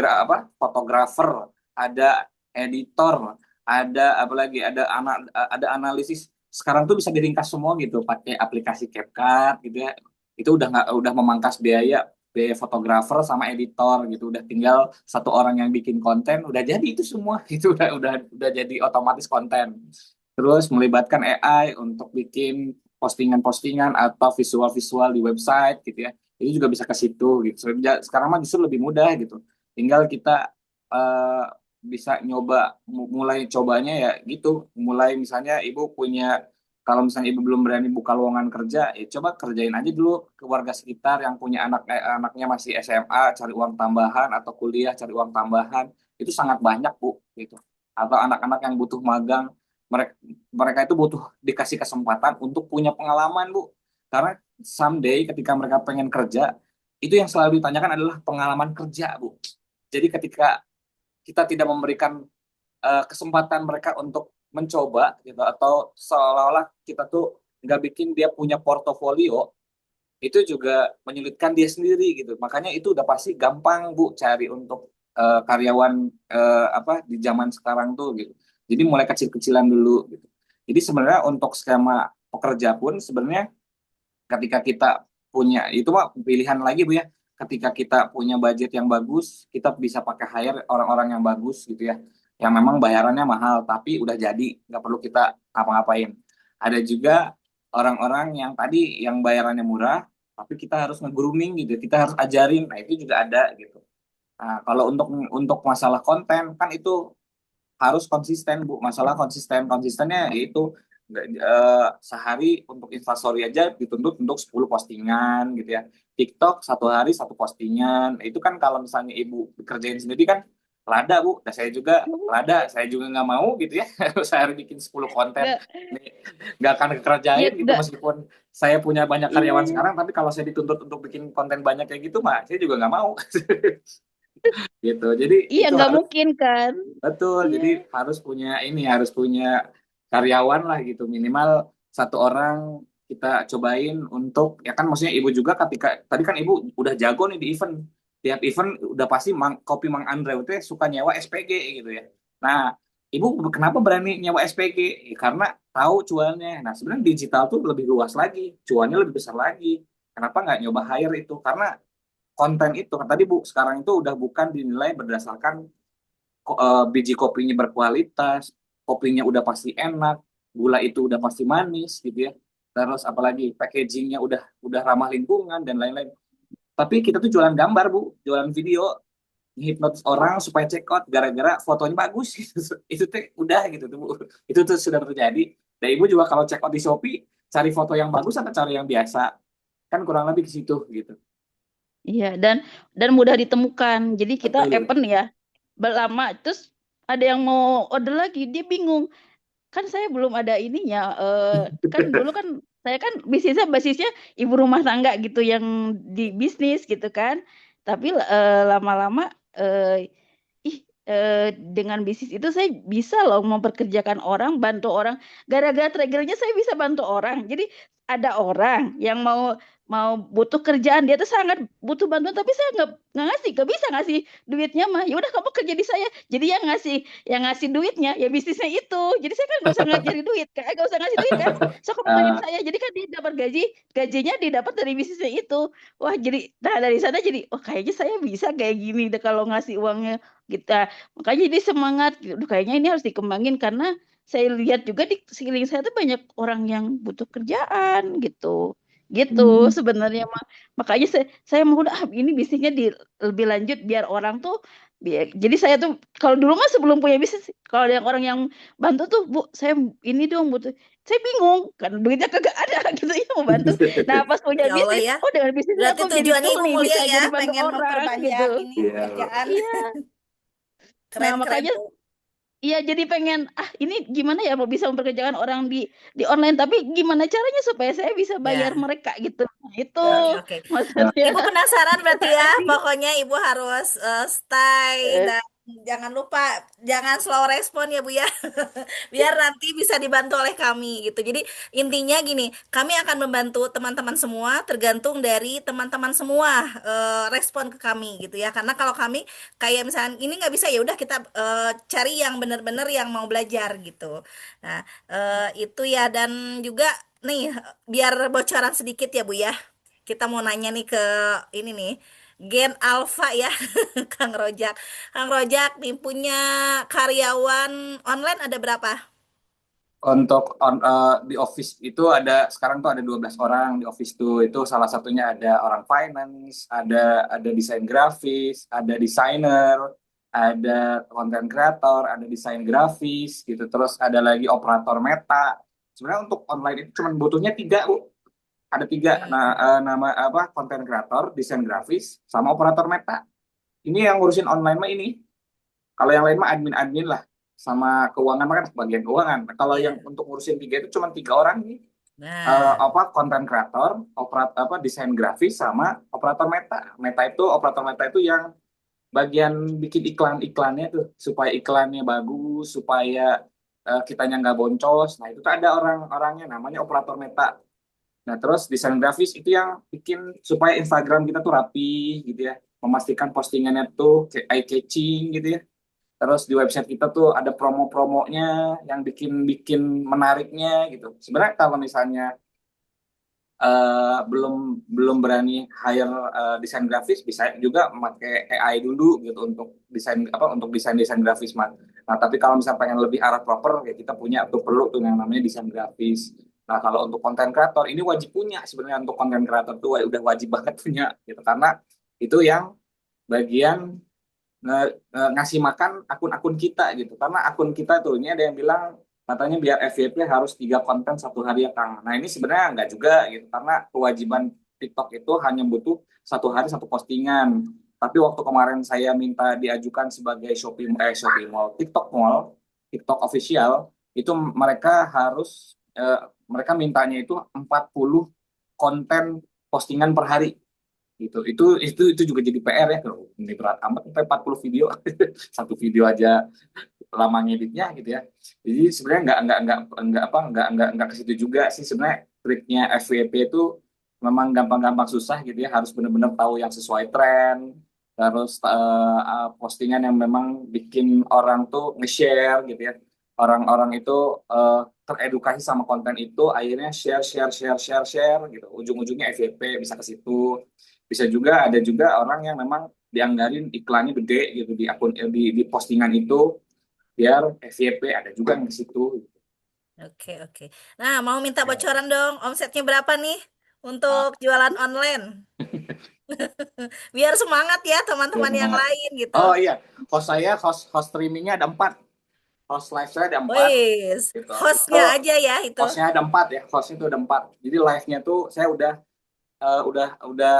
fotografer, ada editor, ada apa lagi, ada analisis. Sekarang tuh bisa diringkas semua gitu pakai aplikasi CapCut gitu ya. Itu udah memangkas biaya fotografer sama editor gitu. Udah tinggal satu orang yang bikin konten, udah jadi itu semua. Itu udah jadi otomatis konten. Terus melibatkan AI untuk bikin postingan-postingan atau visual-visual di website gitu ya. Ini juga bisa ke situ gitu. Sekarang mah justru lebih mudah gitu. Tinggal kita eh, bisa mulai cobanya ya gitu. Mulai misalnya ibu punya, kalau misalnya ibu belum berani buka lowongan kerja, ya coba kerjain aja dulu ke warga sekitar yang punya anaknya masih SMA, cari uang tambahan, atau kuliah cari uang tambahan. Itu sangat banyak Bu gitu. Atau anak-anak yang butuh magang, mereka mereka itu butuh dikasih kesempatan untuk punya pengalaman Bu, karena someday ketika mereka pengen kerja, itu yang selalu ditanyakan adalah pengalaman kerja Bu. Jadi ketika kita tidak memberikan kesempatan mereka untuk mencoba gitu, atau seolah-olah kita tuh nggak bikin dia punya portofolio, itu juga menyulitkan dia sendiri gitu. Makanya itu udah pasti gampang Bu cari untuk karyawan di zaman sekarang tuh gitu. Jadi mulai kecil-kecilan dulu gitu. Jadi sebenarnya untuk skema pekerja pun sebenarnya ketika kita punya itu mah pilihan lagi Bu ya. Ketika kita punya budget yang bagus, kita bisa pakai hire orang-orang yang bagus gitu ya. Yang memang bayarannya mahal tapi udah jadi, nggak perlu kita ngapa-ngapain. Ada juga orang-orang yang tadi yang bayarannya murah, tapi kita harus nge-grooming gitu, kita harus ajarin. Nah, itu juga ada gitu. Nah, kalau untuk masalah konten kan itu harus konsisten Bu. Masalah konsistennya yaitu sehari untuk Instastory aja dituntut untuk 10 postingan gitu ya. TikTok satu hari satu postingan. Nah, itu kan kalau misalnya ibu kerjain sendiri kan lada Bu. Dan saya juga lada, saya juga nggak mau gitu ya. Saya harus bikin 10 konten. Nggak, Ini nggak akan ya kerjain gitu, nggak, meskipun saya punya banyak karyawan iya, sekarang, tapi kalau saya dituntut untuk bikin konten banyak kayak gitu mah saya juga nggak mau. Gitu. Jadi iya itu nggak harus. mungkin kan, Betul, iya, jadi harus punya karyawan lah gitu, minimal satu orang kita cobain untuk, ya kan maksudnya ibu juga ketika, tadi kan ibu udah jago nih di event, tiap event udah pasti kopi Mang Andre itu ya suka nyewa SPG gitu ya. Nah, ibu kenapa berani nyewa SPG? Ya, karena tahu cuannya. Nah, sebenarnya digital tuh lebih luas lagi, cuannya lebih besar lagi. Kenapa nggak nyoba hire itu? Karena konten itu, kan tadi Bu, sekarang itu udah bukan dinilai berdasarkan biji kopinya berkualitas, kopinya udah pasti enak, gula itu udah pasti manis gitu ya. Terus apalagi packagingnya udah ramah lingkungan dan lain-lain. Tapi kita tuh jualan gambar Bu, jualan video, hipnotis orang supaya check out gara-gara fotonya bagus gitu. Itu tuh udah gitu tuh Bu. Itu tuh sudah terjadi. Dan ibu juga kalau check out di Shopee, cari foto yang bagus atau cari yang biasa? Kan kurang lebih ke situ gitu. iya, dan mudah ditemukan. Jadi kita Betul. event ya, lama terus ada yang mau order lagi, dia bingung. Kan saya belum ada ininya, kan dulu kan saya kan basisnya ibu rumah tangga gitu yang di bisnis gitu kan. Tapi lama-lama dengan bisnis itu saya bisa loh memperkerjakan orang, bantu orang. Gara-gara triggernya saya bisa bantu orang. Jadi ada orang yang mau mau butuh kerjaan, dia tuh sangat butuh bantuan, tapi saya nggak ngasih, nggak bisa ngasih duitnya mah. Ya udah kamu kerja di saya. Jadi yang ngasih duitnya ya bisnisnya itu. Jadi saya kan nggak usah ngajari duit, kayak nggak usah ngasih duit kan. So kamu tanya Eh, saya. Jadi kan dia dapat gajinya didapat dari bisnisnya itu. Wah jadi, nah dari sana jadi, oh kayaknya saya bisa kayak gini deh kalau ngasih uangnya kita. Makanya jadi semangat, "Duh, kayaknya ini harus dikembangin," karena saya lihat juga di sekeliling saya tuh banyak orang yang butuh kerjaan gitu. Gitu hmm. sebenarnya makanya saya mau udah ini bisnisnya lebih lanjut biar orang tuh jadi saya tuh kalau dulu mah sebelum punya bisnis, kalau ada yang orang yang bantu tuh, "Bu, saya ini dong butuh." Saya bingung karena duitnya kagak ada gitu ya mau bantu. Nah, pas punya Ya Allah bisnis, ya. oh dengan bisnis ini Berarti aku jadi tujuannya tool Ibu nih, mulia bisa ya, jadi bantu pengen orang memperbanyak gitu. ini Iya. pekerjaan. Iya. Nah, Keren-keren makanya Bu. iya jadi pengen ini gimana ya mau bisa memperkerjakan orang di online, tapi gimana caranya supaya saya bisa bayar Ya, mereka gitu. Nah, itu Ya. oke. Ya. maksudnya. Ibu penasaran berarti ya, Makasih. pokoknya Ibu harus stay Eh, dan Jangan lupa, jangan slow respon ya Bu ya, biar nanti bisa dibantu oleh kami gitu. Jadi intinya gini, kami akan membantu teman-teman semua, tergantung dari teman-teman semua respon ke kami gitu ya. Karena kalau kami kayak misalnya ini nggak bisa ya udah kita cari yang benar-benar yang mau belajar gitu. Nah itu ya dan juga nih biar bocoran sedikit ya Bu ya. Kita mau nanya nih ke ini nih. Gen Alpha ya, Kang Rojak. Kang Rojak nih punya karyawan online ada berapa? Untuk di office itu ada sekarang tuh ada 12 orang di office tuh. Itu salah satunya ada orang finance, ada desain grafis, ada desainer, ada content creator, ada desain grafis gitu. Terus ada lagi operator meta. Sebenarnya untuk online itu cuma butuhnya tiga, Bu. Ada tiga. Hmm. Nah, nama apa? Content creator, desain grafis, sama operator meta. Ini yang ngurusin online mah ini. Kalau yang lain mah admin-admin lah, sama keuangan mah kan bagian keuangan. Nah, kalau yang Iya. untuk ngurusin tiga itu cuma tiga orang nih. Nah, Apa konten kreator, apa desain grafis sama operator meta. Operator meta itu yang bagian bikin iklan-iklannya tuh supaya iklannya bagus, supaya kitanya nggak boncos. Nah, itu tuh ada orang-orangnya namanya operator meta. Nah, terus desain grafis itu yang bikin supaya Instagram kita tuh rapi gitu ya, memastikan postingannya tuh eye catching gitu ya. Terus di website kita tuh ada promo-promonya yang bikin-bikin menariknya gitu. Sebenarnya kalau misalnya belum belum berani hire desain grafis, bisa juga pakai AI dulu gitu untuk desain grafis mah. Nah, tapi kalau misalnya pengen lebih arah proper ya kita punya tuh perlu tuh yang namanya desain grafis. Nah, kalau untuk konten kreator ini wajib punya sebenarnya untuk konten kreator tuh udah wajib banget punya gitu karena itu yang bagian ngasih makan akun-akun kita gitu. Karena akun kita tuh ini ada yang bilang katanya biar FYP harus 3 konten 1 hari ya Kang. Nah ini sebenarnya nggak juga gitu karena kewajiban TikTok itu hanya butuh 1 hari 1 postingan. Tapi waktu kemarin saya minta diajukan sebagai Shopee Mall, TikTok official itu mereka mintanya itu 40 konten postingan per hari gitu. Itu juga jadi PR ya. Ini berat amat sampai 40 video. Satu video aja lama ngeditnya gitu ya. Jadi sebenarnya nggak ke situ juga sih sebenarnya triknya FYP itu memang gampang-gampang susah gitu ya. Harus benar-benar tahu yang sesuai tren. Terus postingan yang memang bikin orang tuh nge-share gitu ya. Orang-orang itu teredukasi sama konten itu akhirnya share gitu. Ujung-ujungnya FYP bisa ke situ. Bisa juga ada juga orang yang memang dianggarin iklannya gede gitu di akun di postingan itu biar FYP ada juga yang di situ. oke oke. Nah, mau minta Ya. bocoran dong, omsetnya berapa nih Ah, untuk jualan online? Biar semangat ya biar teman-teman yang semangat. lain gitu. Oh iya, host streamingnya ada 4, host live saya ada 4 Wih, gitu. Itu hostnya aja ya itu. hostnya ada 4 ya, hostnya itu ada 4. Jadi live-nya tuh saya udah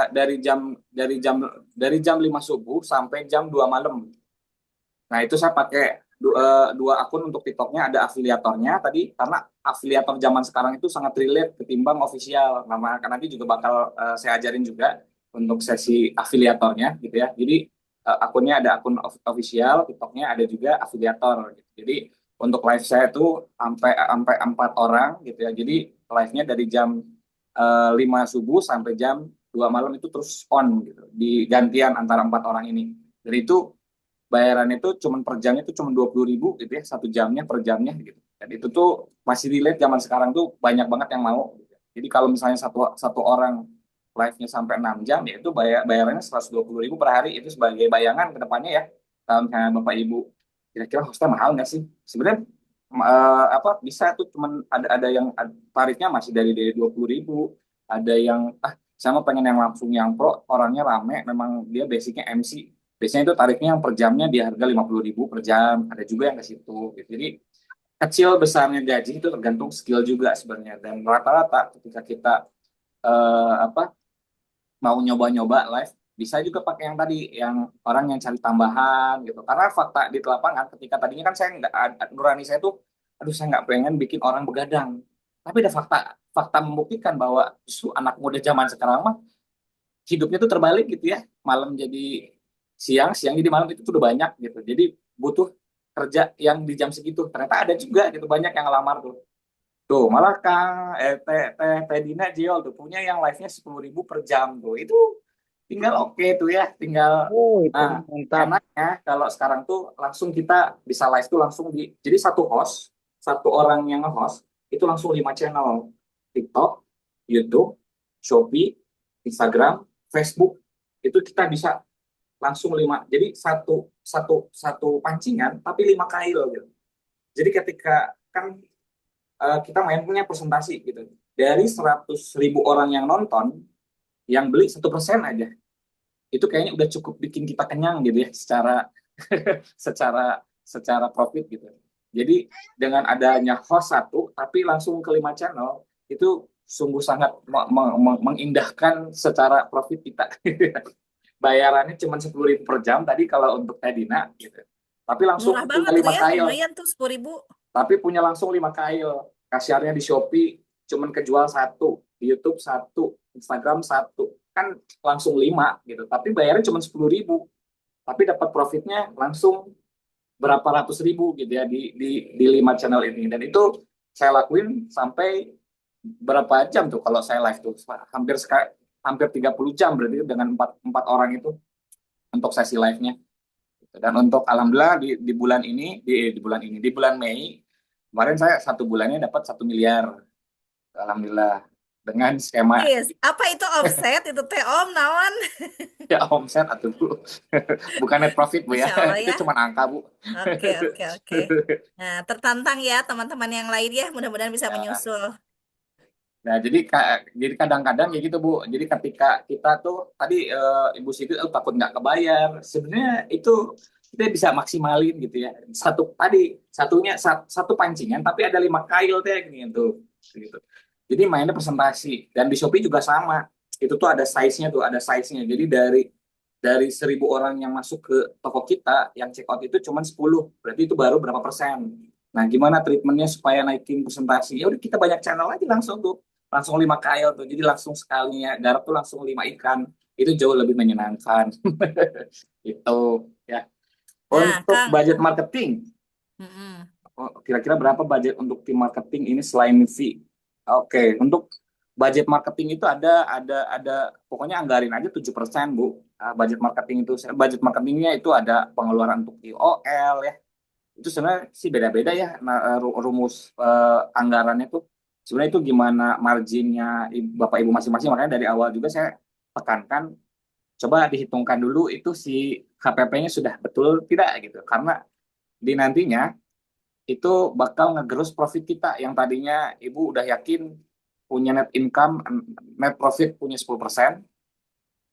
dari jam 5 subuh sampai jam 2 malam. Nah, itu saya pakai 2 akun untuk TikToknya, ada afiliatornya tadi, karena afiliator zaman sekarang itu sangat relate ketimbang official. Nah, nanti juga bakal saya ajarin juga untuk sesi afiliatornya gitu ya. Jadi akunnya ada akun official, TikToknya ada juga afiliator gitu. Jadi untuk live saya itu sampai sampai 4 orang gitu ya. Jadi live-nya dari jam 5 subuh sampai jam 2 malam itu terus on gitu. Digantian antara 4 orang ini. Jadi itu bayarannya itu cuma per jamnya itu cuma 20.000 gitu ya 1 jamnya per jamnya gitu dan itu tuh masih relate zaman sekarang tuh banyak banget yang mau gitu. Jadi kalau misalnya satu satu orang live-nya sampai 6 jam ya itu bayarannya 120.000 per hari itu sebagai bayangan ke depannya ya kalau misalnya Bapak Ibu kira-kira hostnya mahal nggak sih sebenarnya apa bisa tuh cuman ada yang tarifnya masih dari 20.000 ada yang saya mau pengen yang langsung yang pro orangnya rame memang dia basicnya MC. Biasanya itu tarifnya yang per jamnya di harga 50.000 per jam. Ada juga yang ke situ. Gitu. Jadi kecil besarnya gaji itu tergantung skill juga sebenarnya. Dan rata-rata ketika kita apa mau nyoba-nyoba live, bisa juga pakai yang tadi, yang orang yang cari tambahan gitu. Karena fakta di lapangan, ketika tadinya kan saya nggak, nurani saya tuh, aduh saya nggak pengen bikin orang begadang. Tapi ada fakta fakta membuktikan bahwa justru anak muda zaman sekarang mah hidupnya tuh terbalik gitu ya. Malam jadi siang jadi malam itu tuh udah banyak gitu. Jadi butuh kerja yang di jam segitu. Ternyata ada juga gitu banyak yang ngelamar tuh. Tuh malah Kang Teh Dina Jiol tuh punya yang live-nya 10.000 per jam tuh. Itu tinggal oke tuh ya, tinggal Oh, itu nah mantap. enaknya kalau sekarang tuh langsung kita bisa live tuh langsung jadi satu orang yang nge-host itu langsung 5 channel. TikTok, YouTube, Shopee, Instagram, Facebook itu kita bisa langsung 5. Jadi satu satu satu pancingan tapi 5 kail gitu. Jadi ketika kan kita main punya presentasi gitu. Dari 100.000 orang yang nonton, yang beli 1% aja. Itu kayaknya udah cukup bikin kita kenyang gitu ya, secara secara profit gitu. Jadi dengan adanya host satu, tapi langsung ke 5 channel, itu sungguh sangat mengindahkan secara profit kita. Bayarannya cuma 10.000 per jam tadi kalau untuk Tedina gitu. Tapi langsung Murah punya banget itu 5 ya, kail. lumayan tuh 10.000. Tapi punya langsung 5 kail. Kasiarnya di Shopee cuman kejual satu, di YouTube satu, Instagram satu, kan langsung 5 gitu. Tapi bayarnya cuma 10.000, tapi dapat profitnya langsung berapa ratus ribu gitu ya di 5 channel ini. Dan itu saya lakuin sampai berapa jam tuh kalau saya live tuh, hampir 30 jam berarti dengan empat orang itu untuk sesi live-nya. Dan untuk alhamdulillah di bulan ini di bulan Mei kemarin saya 1 bulannya dapat 1 miliar, alhamdulillah, dengan skema Yes. Apa itu offset itu teh Om naon? ya omset atau Bu. Bukan net profit Bu ya. Masya Allah Itu ya. cuma angka Bu. Oke, oke, oke. Nah, tertantang ya teman-teman yang lain ya, mudah-mudahan bisa Nah, menyusul. nah, jadi kadang-kadang ya gitu Bu. Jadi ketika kita tuh tadi Ibu Siti takut nggak kebayar. Sebenarnya itu kita bisa maksimalin gitu ya. Satu pancingan tapi ada 5 kail teh gitu. Gitu. Jadi mainnya presentasi dan di Shopee juga sama. Itu tuh ada size-nya. Jadi dari 1.000 orang yang masuk ke toko kita yang check out itu cuma 10. Berarti itu baru berapa persen. Nah, gimana treatmentnya supaya naikin presentasi? Ya udah kita banyak channel aja langsung tuh. Langsung 5 kail tuh. Jadi langsung sekalinya garap tuh langsung 5 ikan. Itu jauh lebih menyenangkan. Itu ya. Nah, Untuk Kang. budget marketing, Mm-mm. kira-kira berapa budget untuk tim marketing ini selain fee? Oke, untuk budget marketing itu ada pokoknya anggarin aja 7% Bu. Budget marketing itu budget marketingnya itu ada pengeluaran untuk IOL ya. Itu sebenarnya sih beda-beda ya. Nah, rumus anggarannya tuh sebenarnya itu gimana marginnya Bapak Ibu masing-masing. Makanya dari awal juga saya tekankan coba dihitungkan dulu itu si HPP-nya sudah betul tidak gitu. Karena di nantinya itu bakal ngegerus profit kita yang tadinya Ibu udah yakin punya net income, net profit punya 10%,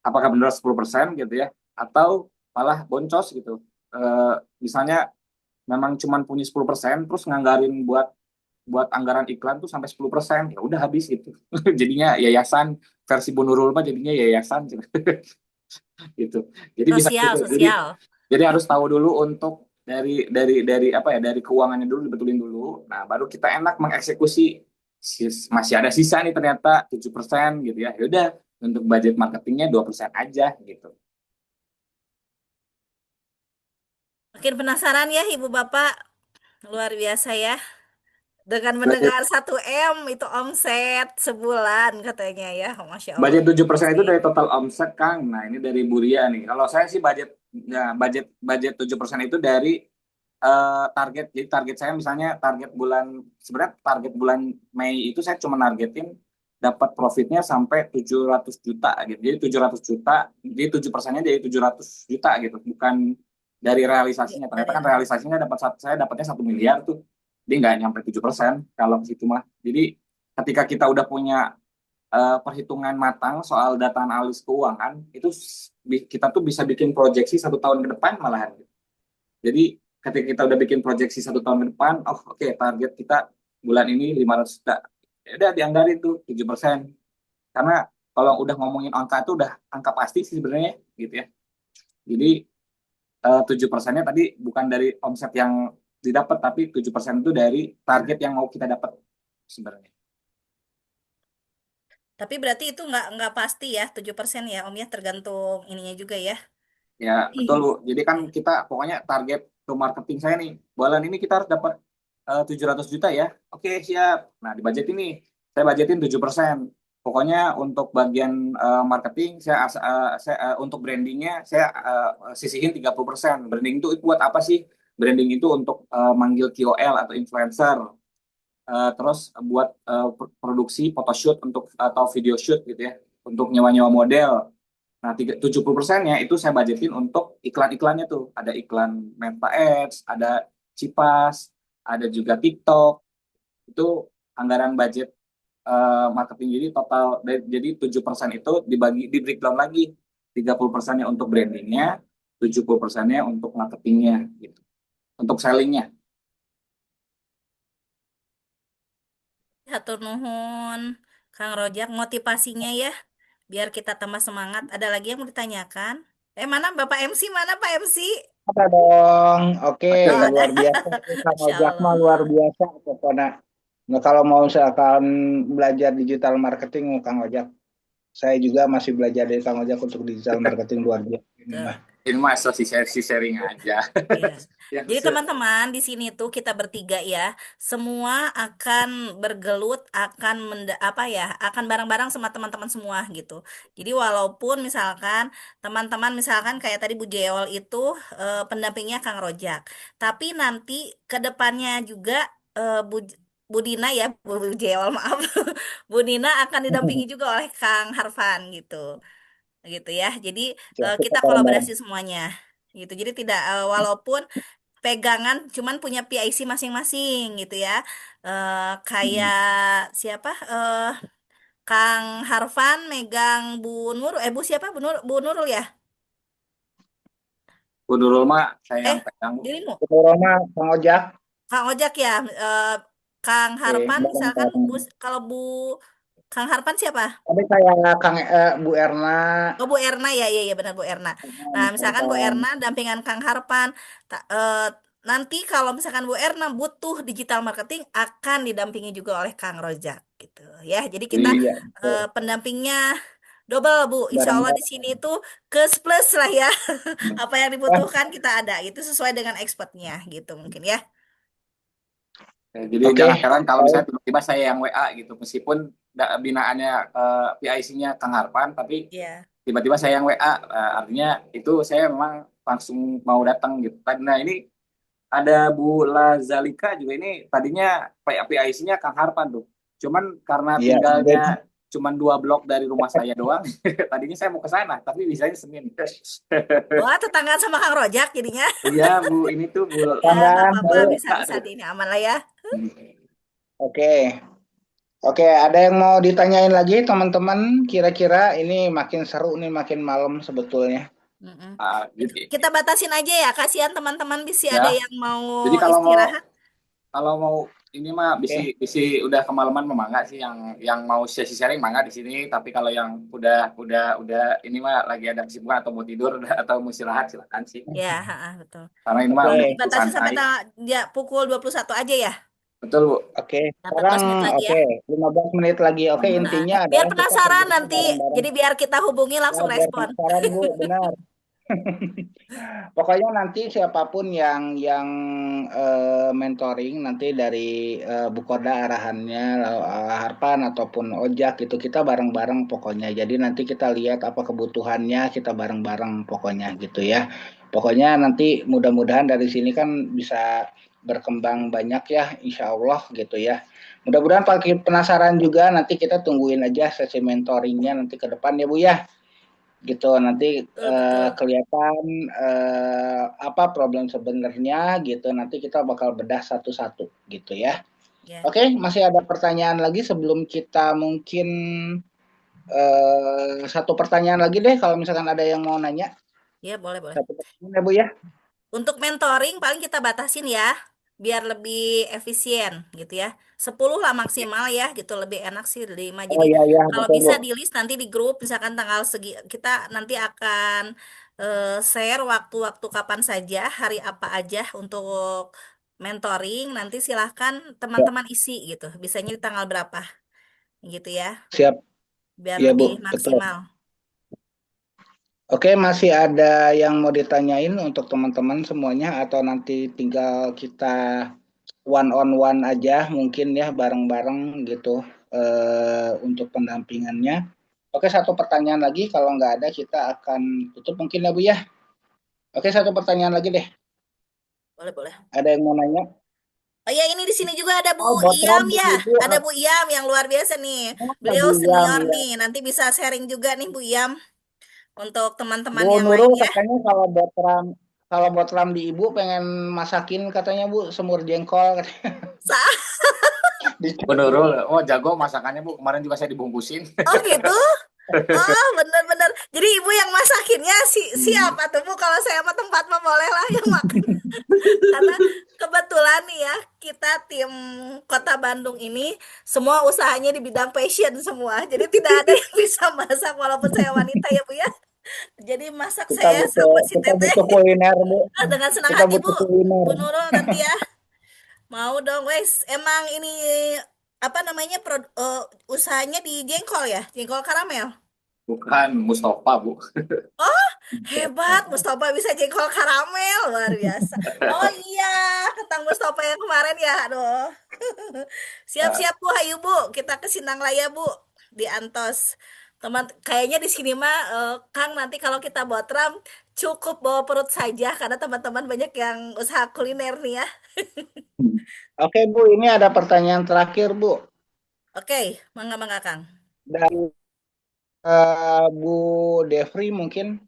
apakah benar 10% gitu ya, atau malah boncos gitu. Misalnya memang cuma punya 10%, terus nganggarin buat buat anggaran iklan tuh sampai 10%, ya udah habis gitu. Jadinya yayasan versi Bu Nurul mah jadinya yayasan gitu. Gitu. Jadi bisa Sosial, gitu. sosial. Jadi harus tahu dulu untuk dari apa ya, dari keuangannya dulu dibetulin dulu. Nah, baru kita enak mengeksekusi. Masih ada sisa nih ternyata 7% gitu ya. Ya udah untuk budget marketingnya 2% aja gitu. Makin penasaran ya Ibu Bapak. Luar biasa ya. Dengan Budget mendengar 1 M itu omset sebulan katanya ya. Masya Allah. budget 7% itu Sih. dari total omset Kang. Nah, ini dari Bu Ria nih. Kalau saya sih budget 7% itu dari target. Jadi target saya misalnya sebenarnya target bulan Mei itu saya cuma nargetin dapat profitnya sampai 700 juta gitu. Jadi 700 juta, jadi 7%-nya dari 700 juta gitu, bukan dari realisasinya. Ternyata kan realisasinya saya dapatnya 1 miliar tuh. Jadi nggak nyampe 7% kalau situ mah. Jadi ketika kita udah punya perhitungan matang soal data analis keuangan, itu kita tuh bisa bikin proyeksi 1 tahun ke depan malahan. Jadi ketika kita udah bikin proyeksi 1 tahun ke depan, oh oke, target kita bulan ini 500 juta. Ya udah dianggarin tuh 7%. Karena kalau udah ngomongin angka itu udah angka pasti sih sebenarnya gitu ya. Jadi 7%-nya tadi bukan dari omset yang didapat, tapi 7% itu dari target yang mau kita dapat sebenarnya. Tapi berarti itu nggak pasti ya 7% ya Om ya, tergantung ininya juga ya. Ya, betul Bu. Jadi kan kita pokoknya target ke marketing saya nih, bulan ini kita harus dapat 700 juta ya. Oke, siap. Nah, di budget ini saya budgetin 7%. Pokoknya untuk bagian marketing untuk brandingnya saya sisihin 30%. Branding itu buat apa sih? Branding itu untuk manggil KOL atau influencer. Terus buat produksi photoshoot untuk atau video shoot gitu ya. Untuk nyewa-nyewa model. Nah, 70%-nya itu saya budgetin untuk iklan-iklannya tuh. Ada iklan Meta Ads, ada Cipas, ada juga TikTok. Itu anggaran budget marketing. Jadi total, jadi 7% itu di breakdown lagi. 30%-nya untuk brandingnya, 70%-nya untuk marketingnya gitu. Untuk sellingnya. Hatur nuhun, Kang Rojak, motivasinya ya, biar kita tambah semangat. Ada lagi yang mau ditanyakan? Mana Bapak MC? Mana Pak MC? Ada dong. Oke, Oh, ada. luar biasa. Kang Masya Ojak mah Allah. luar biasa pokoknya. Nah, kalau mau misalkan belajar digital marketing, Kang Ojak, saya juga masih belajar dari Kang Ojak untuk digital marketing luar biasa ini Tuh. mah. Ini mah asal sharing aja. Iya. Yang Jadi teman-teman di sini tuh kita bertiga ya, semua akan bergelut, akan akan bareng-bareng sama teman-teman semua gitu. Jadi walaupun misalkan teman-teman misalkan kayak tadi Bu Jeol itu pendampingnya Kang Rojak, tapi nanti ke depannya juga Bu Dina ya, Bu Jeol maaf, Bu Dina akan didampingi juga oleh Kang Harfan gitu ya. Jadi Ya, kita kita bareng-bareng. kolaborasi semuanya gitu. Jadi tidak walaupun pegangan cuman punya PIC masing-masing gitu ya. Kayak siapa? Kang Harfan megang Bu Nur, Bu siapa? Bu Nurul ya? Bu Nurul mah saya Eh, yang pegang. dirimu? Itu Roma, Kang Ojak. Kang Ojak ya. Kang Oke, Harfan misalkan bareng-bareng. kalau Kang Harfan siapa? Ada kayak Bu Erna, Oh Bu Erna ya, iya iya benar Bu Erna. Nah misalkan Bu misalkan. Erna dampingan Kang Harpan, nanti kalau misalkan Bu Erna butuh digital marketing akan didampingi juga oleh Kang Rojak gitu ya. Jadi kita Iya, betul. pendampingnya double Bu. Insya Allah di Bareng-bareng. sini itu plus lah ya. Apa yang dibutuhkan kita ada. Itu sesuai dengan expertnya gitu mungkin ya. Jadi Oke, jangan heran kalau baik. misalnya tiba-tiba saya yang WA gitu, meskipun binaannya PIC-nya Kang Harpan, tapi Iya. tiba-tiba saya yang WA, artinya itu saya memang langsung mau datang gitu. Nah ini ada Bu Lazalika juga ini tadinya PIC-nya Kang Harpan tuh, cuman karena Iya, tinggalnya baik. cuman 2 blok dari rumah saya doang, tadinya saya mau ke sana, tapi bisanya Senin. Wah tetanggaan sama Kang Rojak jadinya. Iya Bu, ini tuh Bu Ya nggak Tangan, apa-apa Bu. bisa-bisa di ini aman lah ya. Oke. Oke, ada yang mau ditanyain lagi teman-teman? Kira-kira ini makin seru nih, makin malam sebetulnya. Mm-mm. Gitu. Kita batasin aja ya, kasihan teman-teman bisa Ya. ada yang mau Jadi istirahat. kalau mau ini mah bisi Oke. bisi udah kemalaman mah mangga sih yang mau sesi sharing mangga di sini. Tapi kalau yang udah ini mah lagi ada kesibukan atau mau tidur atau mau istirahat silakan sih. Ya, betul. Karena ini mah Oke. udah Dibatasi sampai santai. ya, pukul 21 aja ya. Betul Bu. Oke, sekarang 18 menit lagi ya. oke, 15 menit lagi. Oke, Nah, intinya biar adalah kita penasaran kerjanya nanti. bareng-bareng. Jadi biar kita hubungi Ya, langsung biar respon. penasaran Bu, benar. Pokoknya nanti siapapun yang mentoring nanti dari Bu Koda arahannya, Harpan ataupun Ojak itu kita bareng-bareng pokoknya. Jadi nanti kita lihat apa kebutuhannya, kita bareng-bareng pokoknya gitu ya. Pokoknya nanti mudah-mudahan dari sini kan bisa berkembang banyak ya, insya Allah gitu ya. Mudah-mudahan Pak penasaran juga, nanti kita tungguin aja sesi mentoringnya nanti ke depan ya Bu ya. Gitu nanti Betul. kelihatan apa problem sebenarnya gitu, nanti kita bakal bedah satu-satu gitu ya. Ya. Oke, masih ada pertanyaan lagi sebelum kita mungkin satu pertanyaan lagi deh kalau misalkan ada yang mau nanya. Ya, boleh. Satu pertanyaan ya Bu ya. Untuk mentoring paling kita batasin ya, biar lebih efisien gitu ya. 10 lah maksimal ya, gitu lebih enak sih 5. Oh Jadi iya kalau betul Bu. bisa di list nanti di grup, misalkan tanggal segi, kita nanti akan share waktu-waktu kapan saja, hari apa aja untuk mentoring. Nanti silahkan Ya, teman-teman isi gitu. Bisanya di tanggal berapa gitu ya, siap. biar Iya Bu, lebih betul. maksimal. Oke, masih ada yang mau ditanyain untuk teman-teman semuanya atau nanti tinggal kita one on one aja mungkin ya bareng-bareng gitu untuk pendampingannya. Oke, satu pertanyaan lagi. Kalau nggak ada kita akan tutup mungkin ya Bu ya. Oke, satu pertanyaan lagi deh. Boleh, boleh. Ada yang mau nanya? Oh ya, ini di sini juga ada Bu Oh, Botram Iyam Bu ya. Ibu. Ada Bu Iyam yang luar biasa nih. Oh, Beliau Bu Iyam senior ya. nih. Nanti bisa sharing juga nih Bu Iyam untuk Bu teman-teman yang Nurul lainnya. katanya kalau Botram di Ibu pengen masakin katanya Bu semur jengkol katanya. Sa- Bu Nurul, oh jago masakannya Bu. Kemarin juga saya dibungkusin. Oh gitu? Oh, bener-bener. Jadi ibu yang masakinnya Hmm. siapa tuh Bu? Kalau saya sama tempat mah boleh lah yang makan. Karena kebetulan nih ya, kita tim Kota Bandung ini semua usahanya di bidang fashion semua. Jadi tidak ada yang bisa masak walaupun saya wanita ya Bu ya. Jadi masak saya sama si Kita Teteh butuh kuliner Bu. dengan senang Kita hati Bu. butuh kuliner. Bu Nurul nanti ya. Mau dong, wes. Emang ini apa namanya usahanya di jengkol ya? Jengkol karamel. Bukan Mustafa Bu. Oh, hebat. Mustafa bisa jengkol karamel. Luar biasa. Oh iya, kentang Mustafa yang kemarin ya. Aduh. Eh, Siap-siap Bu, hayu Bu. Kita ke Sindang Laya Bu. Di Antos. Teman, kayaknya di sini mah Kang nanti kalau kita botram cukup bawa perut saja karena teman-teman banyak yang usaha kuliner nih ya. Oke Bu, ini ada pertanyaan terakhir Bu. Oke, mangga-mangga Kang. Dari Bu Devri mungkin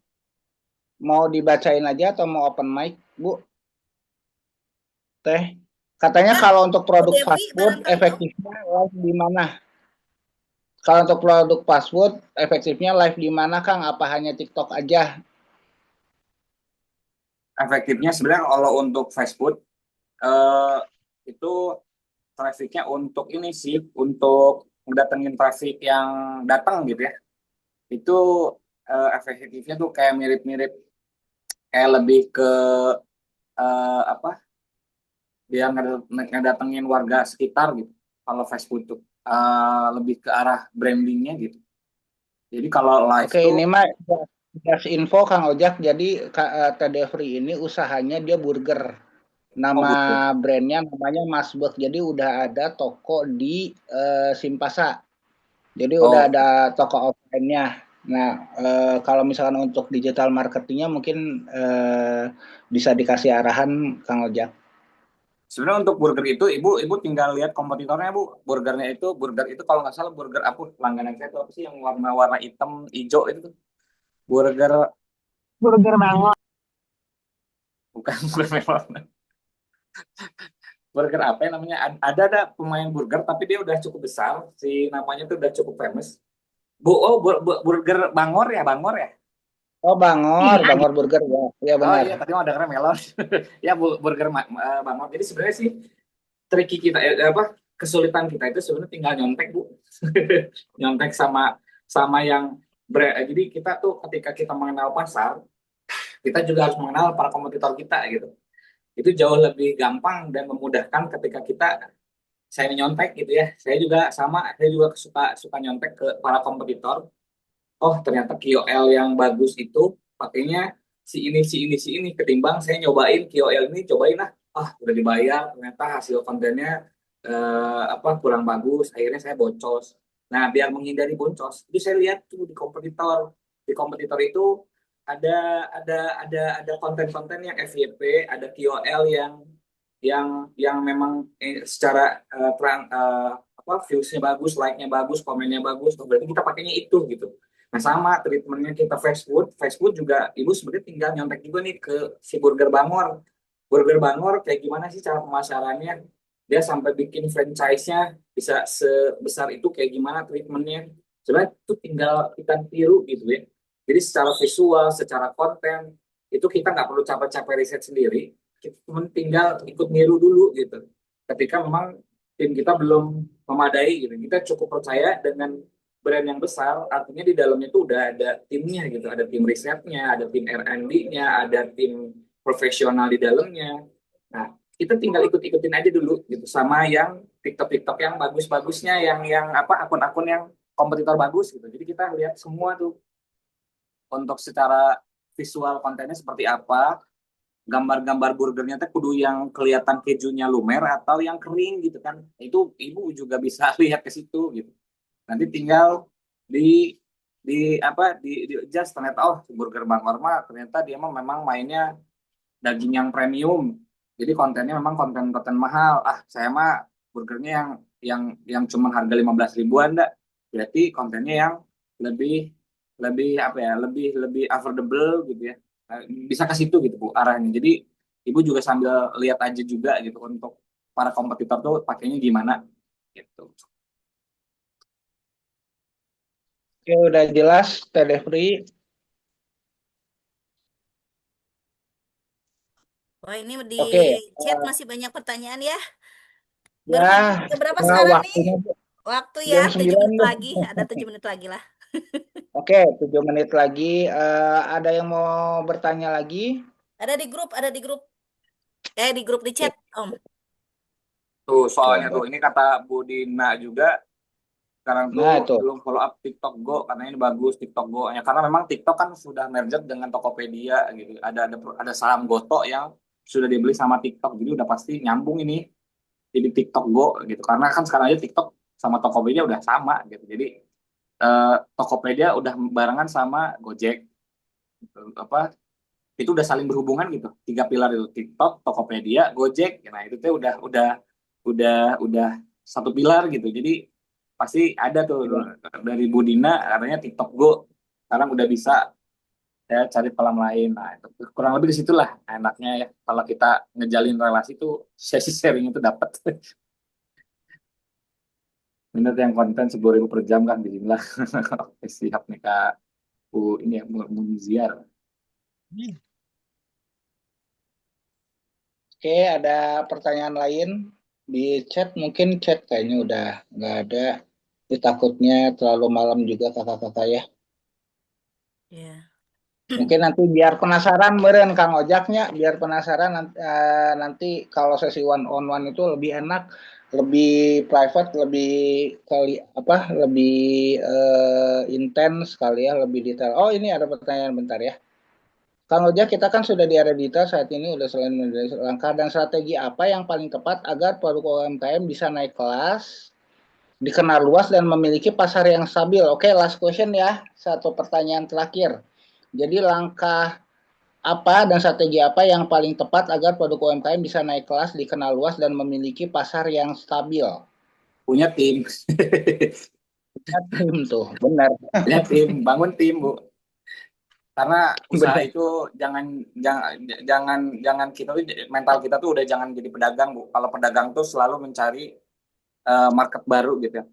mau dibacain aja atau mau open mic Bu? Teh. Katanya Ya, kalau untuk Bu produk Devi fast food barangkali tahu. efektifnya live di mana? Kalau untuk produk fast food efektifnya live di mana Kang? Apa hanya TikTok aja? Efektifnya sebenarnya kalau untuk fast food eh, itu trafficnya untuk ini sih, untuk ngedatengin traffic yang datang gitu ya. Itu efektifnya tuh kayak mirip-mirip, kayak lebih ke apa? Dia ngedatengin warga sekitar gitu. Kalau fast food tuh lebih ke arah brandingnya gitu. Jadi kalau live Oke, tuh, ini mah just info Kang Ojak. Jadi Teh Devri ini usahanya dia burger. oh Nama betul. brandnya namanya Masbek. Jadi udah ada toko di Simpasa. Jadi udah Oh, ada toko offline-nya. Nah, kalau misalkan untuk digital marketingnya mungkin bisa dikasih arahan Kang Ojak. sebenarnya untuk burger itu ibu tinggal lihat kompetitornya Bu. Burger itu kalau nggak salah burger apa langganan saya itu apa sih yang warna-warna hitam hijau itu tuh. Burger Burger banget. bukan bukan memang burger apa ya namanya? Ada pemain burger tapi dia udah cukup besar, si namanya tuh udah cukup famous. Burger Bangor ya. Oh, Bangor Burger ya. Iya Oh benar. iya, tadi mau dengernya melon. Ya, burger Bangor. Jadi sebenarnya sih tricky kita apa kesulitan kita itu sebenarnya tinggal nyontek Bu. Nyontek sama sama yang jadi kita tuh ketika kita mengenal pasar, kita juga harus mengenal para kompetitor kita gitu. Itu jauh lebih gampang dan memudahkan ketika saya nyontek gitu ya. Saya juga suka suka nyontek ke para kompetitor. Oh ternyata KOL yang bagus itu pakainya si ini ketimbang saya nyobain KOL ini, cobain lah, udah dibayar ternyata hasil kontennya apa kurang bagus, akhirnya saya boncos. Nah biar menghindari boncos itu saya lihat tuh di kompetitor itu ada ada konten-konten yang FYP, ada KOL yang memang secara apa viewsnya bagus, like-nya bagus, komennya bagus, oh, berarti kita pakainya itu gitu. Nah sama treatmentnya kita fast food juga ibu sebenarnya tinggal nyontek juga nih ke si Burger Bangor. Burger Bangor kayak gimana sih cara pemasarannya? Dia sampai bikin franchise-nya bisa sebesar itu kayak gimana treatmentnya? Sebenarnya itu tinggal kita tiru gitu ya. Jadi secara visual, secara konten itu kita nggak perlu capek-capek riset sendiri. Kita cuma tinggal ikut niru dulu gitu. Ketika memang tim kita belum memadai gitu, kita cukup percaya dengan brand yang besar, artinya di dalamnya itu udah ada timnya gitu, ada tim risetnya, ada tim R&D-nya, ada tim profesional di dalamnya. Nah, kita tinggal ikut-ikutin aja dulu gitu, sama yang TikTok yang bagus-bagusnya, yang apa akun-akun yang kompetitor bagus gitu. Jadi kita lihat semua tuh. untuk secara visual kontennya seperti apa, gambar-gambar burgernya teh kudu yang kelihatan kejunya lumer atau yang kering gitu kan. Itu ibu juga bisa lihat ke situ gitu. Nanti tinggal di di adjust, ternyata oh burger Bang Orma ternyata dia memang mainnya daging yang premium. Jadi kontennya memang konten-konten mahal. Ah, saya mah burgernya yang cuma harga 15 ribuan dah. Berarti kontennya yang lebih lebih apa ya? Lebih lebih affordable gitu ya. Bisa ke situ gitu Bu arahnya. Jadi Ibu juga sambil lihat aja juga gitu untuk para kompetitor tuh pakainya gimana gitu. Oke, udah jelas, Teh Devri. Wah, ini di Oke, chat masih banyak pertanyaan ya. ya Jam berapa sekarang nih? waktunya Waktu ya, jam 7 9 menit Bu. lagi. Ada 7 menit lagi lah. Oke, 7 menit lagi. Ada yang mau bertanya lagi? Ada di grup, ada di grup. Di grup di chat, Om. Tuh soalnya Oke. tuh ini kata Bu Dina juga sekarang tuh Nah, itu. belum follow up TikTok Go karena ini bagus TikTok Go ya, karena memang TikTok kan sudah merger dengan Tokopedia gitu, ada saham Goto yang sudah dibeli sama TikTok, jadi udah pasti nyambung ini jadi TikTok Go gitu, karena kan sekarang aja TikTok sama Tokopedia udah sama gitu, jadi Tokopedia udah barengan sama Gojek gitu. Itu udah saling berhubungan gitu, tiga pilar itu TikTok, Tokopedia, Gojek. Nah itu tuh udah satu pilar gitu, jadi pasti ada tuh dari Budina katanya TikTok Go sekarang udah bisa ya cari kolam lain. Nah itu kurang lebih di situlah enaknya ya kalau kita ngejalin relasi tuh sesi sharing itu dapat. Bener yang konten 10.000 per jam kan bismillah. Oke, siap nih Kak. Ini ya Muniziar. Oke, ada pertanyaan lain di chat. Mungkin chat kayaknya udah nggak ada. Tapi takutnya terlalu malam juga kakak-kakak ya. Iya. Mungkin nanti biar penasaran meren Kang Ojaknya, biar penasaran nanti kalau sesi one on one itu lebih enak, lebih private, lebih lebih intens kali ya, lebih detail. Oh, ini ada pertanyaan bentar ya. Kang Ojak, kita kan sudah di area digital saat ini, udah selain langkah dan strategi apa yang paling tepat agar produk UMKM bisa naik kelas, dikenal luas dan memiliki pasar yang stabil. Oke, last question ya, satu pertanyaan terakhir. Jadi langkah apa dan strategi apa yang paling tepat agar produk UMKM bisa naik kelas, dikenal luas dan memiliki pasar yang stabil? Punya tim. Punya tim tuh, benar. Punya tim, bangun tim Bu. Karena usaha Benar. itu jangan kita tuh mental kita tuh udah jangan jadi pedagang Bu. Kalau pedagang tuh selalu mencari market baru gitu ya.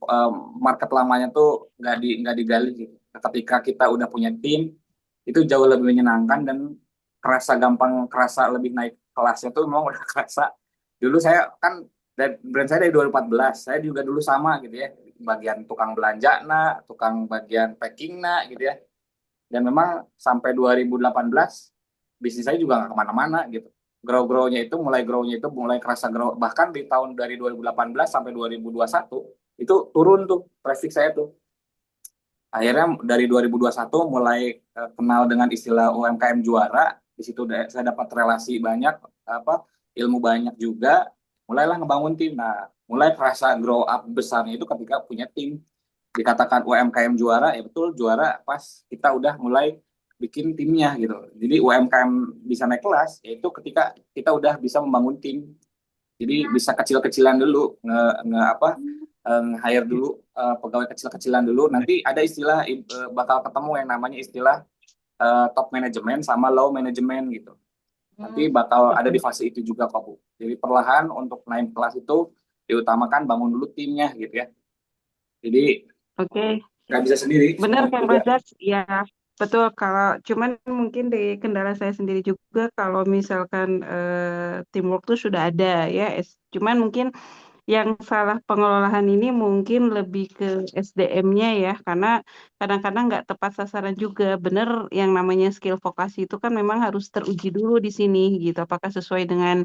Market lamanya tuh nggak digali gitu. Ketika kita udah punya tim itu jauh lebih menyenangkan dan kerasa lebih naik kelasnya tuh memang udah kerasa. Dulu saya kan brand saya dari 2014, saya juga dulu sama gitu ya, bagian tukang belanja tukang bagian packing gitu ya. Dan memang sampai 2018 bisnis saya juga nggak kemana-mana gitu. Grow-nya itu mulai kerasa grow. Bahkan di tahun dari 2018 sampai 2021 itu turun tuh traffic saya tuh. Akhirnya dari 2021 mulai kenal dengan istilah UMKM juara. Di situ saya dapat relasi banyak, ilmu banyak juga. Mulailah ngebangun tim. Nah, mulai kerasa grow up besarnya itu ketika punya tim. Dikatakan UMKM juara, ya betul juara pas kita udah mulai bikin timnya gitu. Jadi UMKM bisa naik kelas, yaitu ketika kita udah bisa membangun tim. Jadi bisa kecil-kecilan dulu, hire dulu pegawai kecil-kecilan dulu. Nanti ada istilah bakal ketemu yang namanya istilah top management sama low management gitu. Nanti bakal ada di fase itu juga kok Bu. Jadi perlahan untuk naik kelas itu diutamakan bangun dulu timnya gitu ya. Jadi Oke, nggak bisa sendiri. benar semua Kang juga. Rojak. Ya, betul. Kalau cuman mungkin di kendala saya sendiri juga kalau misalkan teamwork tuh sudah ada ya. Cuman mungkin yang salah pengelolaan ini mungkin lebih ke SDM-nya ya, karena kadang-kadang nggak tepat sasaran juga. Benar yang namanya skill vokasi itu kan memang harus teruji dulu di sini gitu. Apakah sesuai dengan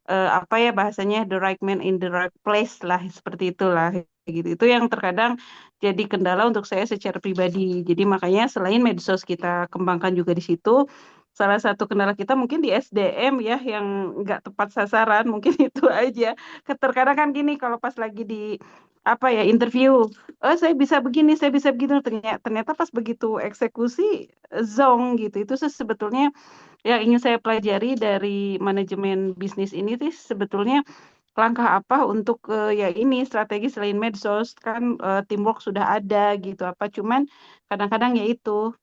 apa ya bahasanya the right man in the right place lah seperti itulah gitu. Itu yang terkadang jadi kendala untuk saya secara pribadi. Jadi makanya selain medsos kita kembangkan juga di situ, salah satu kendala kita mungkin di SDM ya yang nggak tepat sasaran, mungkin itu aja. Terkadang kan gini kalau pas lagi di apa ya interview, oh saya bisa begini, saya bisa begitu, ternyata pas begitu eksekusi zong gitu. Itu sebetulnya yang ingin saya pelajari dari manajemen bisnis ini sih sebetulnya langkah apa untuk ya ini strategi selain medsos kan teamwork sudah ada gitu apa cuman kadang-kadang ya itu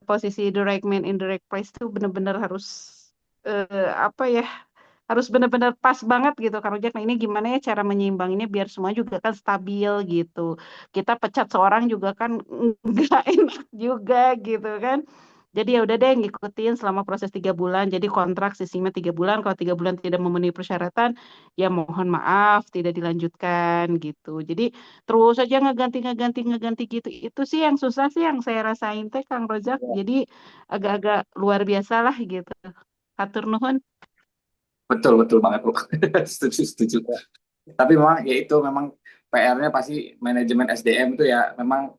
posisi direct man in direct place itu benar-benar harus apa ya harus benar-benar pas banget gitu Kang Rojak. Nah ini gimana ya cara menyeimbanginnya biar semua juga kan stabil gitu. Kita pecat seorang juga kan nggak enak juga gitu kan. Jadi ya udah deh ngikutin selama proses 3 bulan. Jadi kontrak sistemnya 3 bulan. Kalau 3 bulan tidak memenuhi persyaratan, ya mohon maaf tidak dilanjutkan gitu. Jadi terus aja ngeganti gitu. Itu sih yang susah sih yang saya rasain teh Kang Rojak. Jadi agak-agak luar biasa lah gitu. Hatur nuhun. Betul, betul banget, Bu. Setuju, setuju. Tapi memang ya itu memang PR-nya pasti manajemen SDM itu ya memang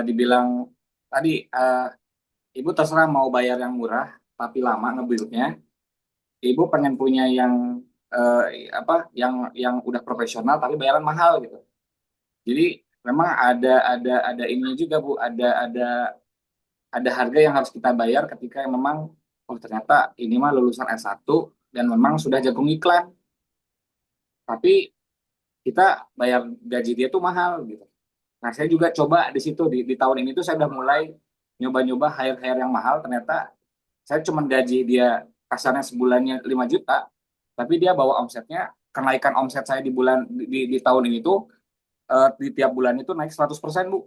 dibilang tadi Ibu terserah mau bayar yang murah tapi lama nge-build-nya. Ibu pengen punya yang apa yang udah profesional tapi bayaran mahal gitu. Jadi memang ada ininya juga Bu, ada harga yang harus kita bayar ketika memang oh ternyata ini mah lulusan S1 dan memang sudah jagung iklan. Tapi kita bayar gaji dia tuh mahal gitu. Nah, saya juga coba di situ di tahun ini tuh saya udah mulai nyoba-nyoba hire-hire yang mahal. Ternyata saya cuma gaji dia kasarnya sebulannya 5 juta, tapi dia bawa omsetnya, kenaikan omset saya di bulan di tahun ini tuh di tiap bulan itu naik 100%, Bu.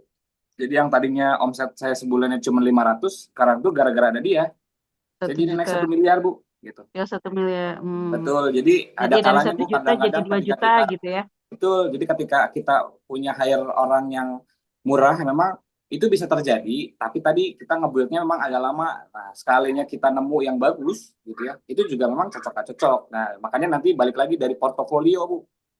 Jadi yang tadinya omset saya sebulannya cuma 500, sekarang tuh gara-gara ada dia, saya 1 jadi naik juta 1 miliar, Bu, gitu. ya 1 miliar. Betul. Jadi ada Jadi dari kalanya 1 Bu juta jadi kadang-kadang 2 ketika juta kita gitu ya. betul. Jadi ketika kita punya hire orang yang murah, memang itu bisa terjadi. Tapi tadi kita nge-build-nya memang agak lama. Nah, sekalinya kita nemu yang bagus, gitu ya, itu juga memang cocok-cocok. Nah, makanya nanti balik lagi dari portofolio, Bu.